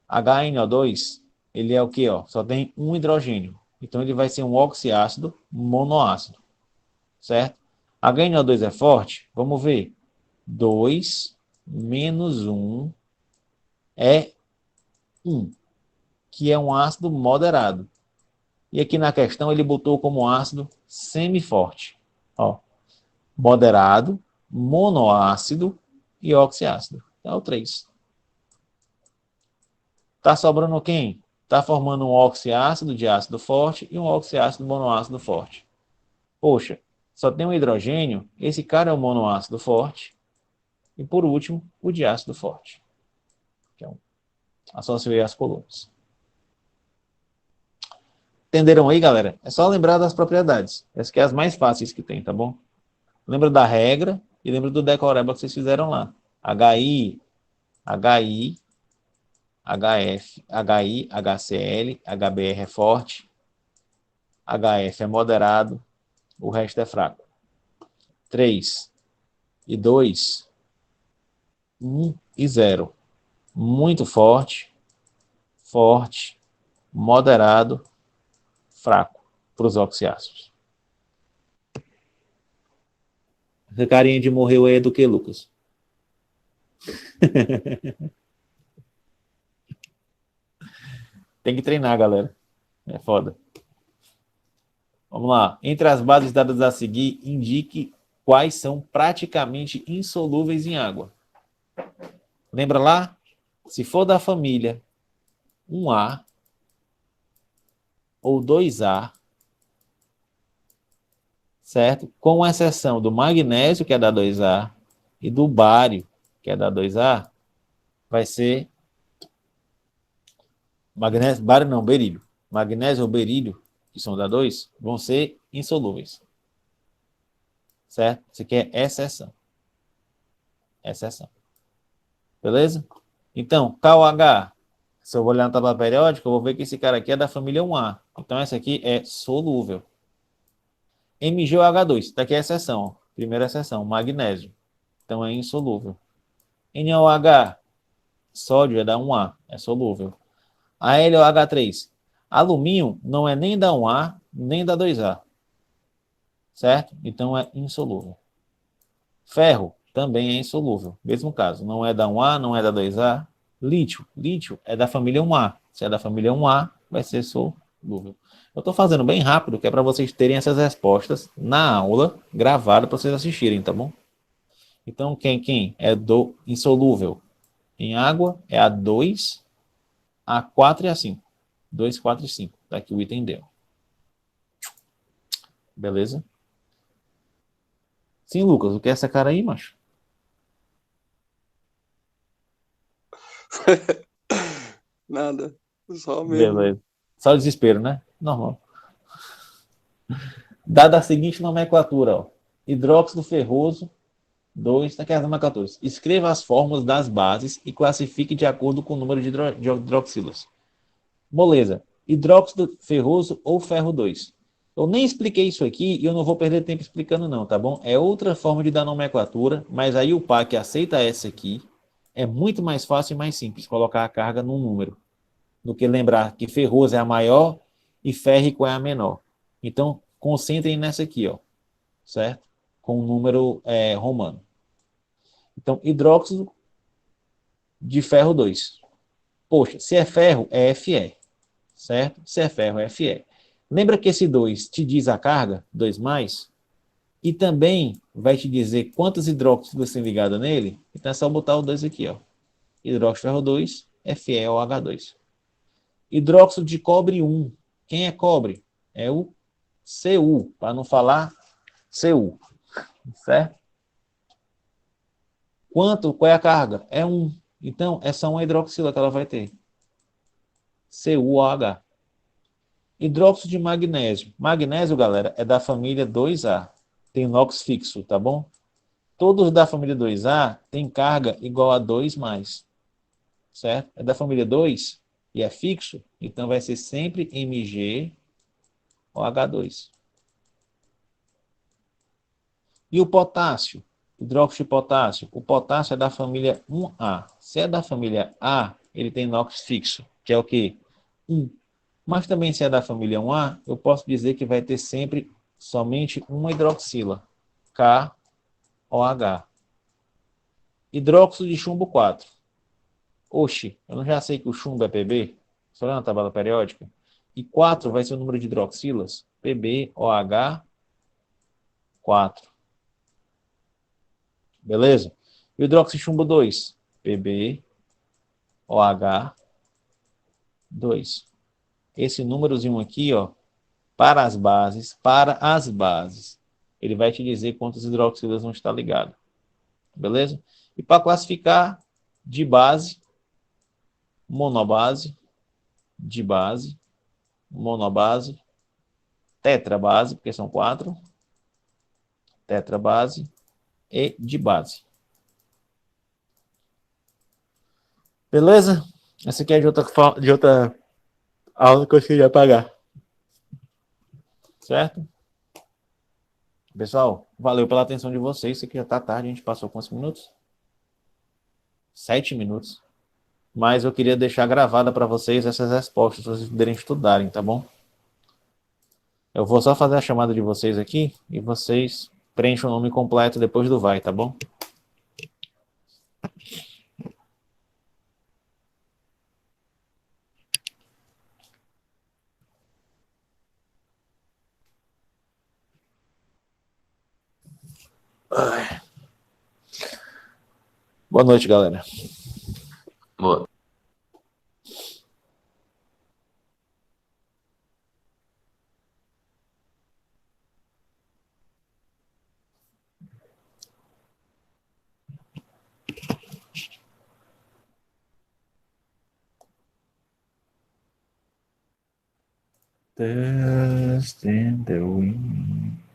HNO2, ele é o que, ó? Só tem um hidrogênio. Então ele vai ser um oxiácido monoácido. Certo? HNO2 é forte? Vamos ver. 2 menos 1 é 1, que é um ácido moderado. E aqui na questão ele botou como ácido semiforte. Ó, moderado, monoácido e oxiácido. Então é o 3. Tá sobrando quem? Tá formando um oxiácido de ácido forte e um oxiácido monoácido forte. Poxa, só tem um hidrogênio, esse cara é o monoácido forte. E por último, o diácido forte. Então, associei as colunas. Entenderam aí, galera? É só lembrar das propriedades. Essas que é as mais fáceis que tem, tá bom? Lembra da regra e lembra do decoreba que vocês fizeram lá. HI, HI, HF, HI, HCl, HBr é forte, HF é moderado, o resto é fraco. 3 e 2, 1 e 0. Muito forte, forte, moderado, fraco para os oxiácidos. Essa carinha de morreu aí é do que, Lucas? Tem que treinar, galera. É foda. Vamos lá. Entre as bases dadas a seguir, indique quais são praticamente insolúveis em água. Lembra lá? Se for da família 1A ou 2A, certo? Com exceção do magnésio, que é da 2A, e do bário, que é da 2A, vai ser magnésio, bário não, berílio. Magnésio ou berílio, que são da 2, vão ser insolúveis. Certo? Isso aqui é exceção. Exceção. Beleza? Então, KOH. Se eu vou olhar na tabela periódica, eu vou ver que esse cara aqui é da família 1A. Então, essa aqui é solúvel. MgOH2. Daqui é exceção. Ó. Primeira exceção, magnésio. Então, é insolúvel. NaOH. Sódio é da 1A. É solúvel. AlOH3. Alumínio não é nem da 1A, nem da 2A. Certo? Então, é insolúvel. Ferro também é insolúvel. Mesmo caso. Não é da 1A, não é da 2A. Lítio. Lítio é da família 1A. Se é da família 1A, vai ser solúvel. Eu estou fazendo bem rápido, que é para vocês terem essas respostas na aula gravada para vocês assistirem, tá bom? Então, quem é do insolúvel em água é a 2, a 4 e a 5. 2, 4 e 5. Tá aqui o item D. Beleza? Sim, Lucas, o que é essa cara aí, macho? Nada. Só mesmo. Beleza. Só o desespero, né? Normal. Dada a seguinte nomenclatura, ó. Hidróxido ferroso, 2, daqui as nomenclaturas. Escreva as fórmulas das bases e classifique de acordo com o número de hidroxilas. Moleza. Hidróxido ferroso ou ferro 2. Eu nem expliquei isso aqui e eu não vou perder tempo explicando não, tá bom? É outra forma de dar nomenclatura, mas aí o PAC aceita essa aqui. É muito mais fácil e mais simples colocar a carga num número, do que lembrar que ferroso é a maior e férrico é a menor. Então, concentrem nessa aqui, ó, certo? Com o número romano. Então, hidróxido de ferro 2. Poxa, se é ferro, é Fe, certo? Se é ferro, é Fe. Lembra que esse 2 te diz a carga, 2 mais, e também vai te dizer quantos hidróxidos tem ligado nele? Então é só botar o 2 aqui, ó. Hidróxido de ferro 2, FeOH2. Hidróxido de cobre 1. Quem é cobre? É o Cu, para não falar Cu, certo? Qual é a carga? É 1. Então, é só uma hidroxila que ela vai ter. CuOH. Hidróxido de magnésio. Magnésio, galera, é da família 2A. Tem NOx fixo, tá bom? Todos da família 2A têm carga igual a 2 mais. Certo? É da família 2 e é fixo, então vai ser sempre Mg ou H2. E o potássio? Hidróxido de potássio. O potássio é da família 1A. Se é da família A, ele tem NOx fixo, que é o quê? 1. Mas também se é da família 1A, eu posso dizer que vai ter sempre somente uma hidroxila, KOH. Hidróxido de chumbo 4. Oxi, eu não já sei que o chumbo é Pb? Só na tabela periódica. E 4 vai ser o número de hidroxilas, PbOH 4. Beleza? E o hidróxido de chumbo 2, PbOH 2. Esse númerozinho aqui, ó, para as bases, ele vai te dizer quantas hidroxilas vão estar ligadas. Beleza? E para classificar de base, monobase, dibase, monobase, tetrabase, porque são 4, tetrabase e dibase. Beleza? Essa aqui é de outra aula que eu queria pagar. Certo? Pessoal, valeu pela atenção de vocês. Isso aqui já tá tarde, a gente passou quantos minutos? 7 minutos. Mas eu queria deixar gravada para vocês essas respostas, para vocês poderem estudarem, tá bom? Eu vou só fazer a chamada de vocês aqui e vocês preenchem o nome completo depois do vai, tá bom? Boa noite, galera. Boa. Dust in the wind.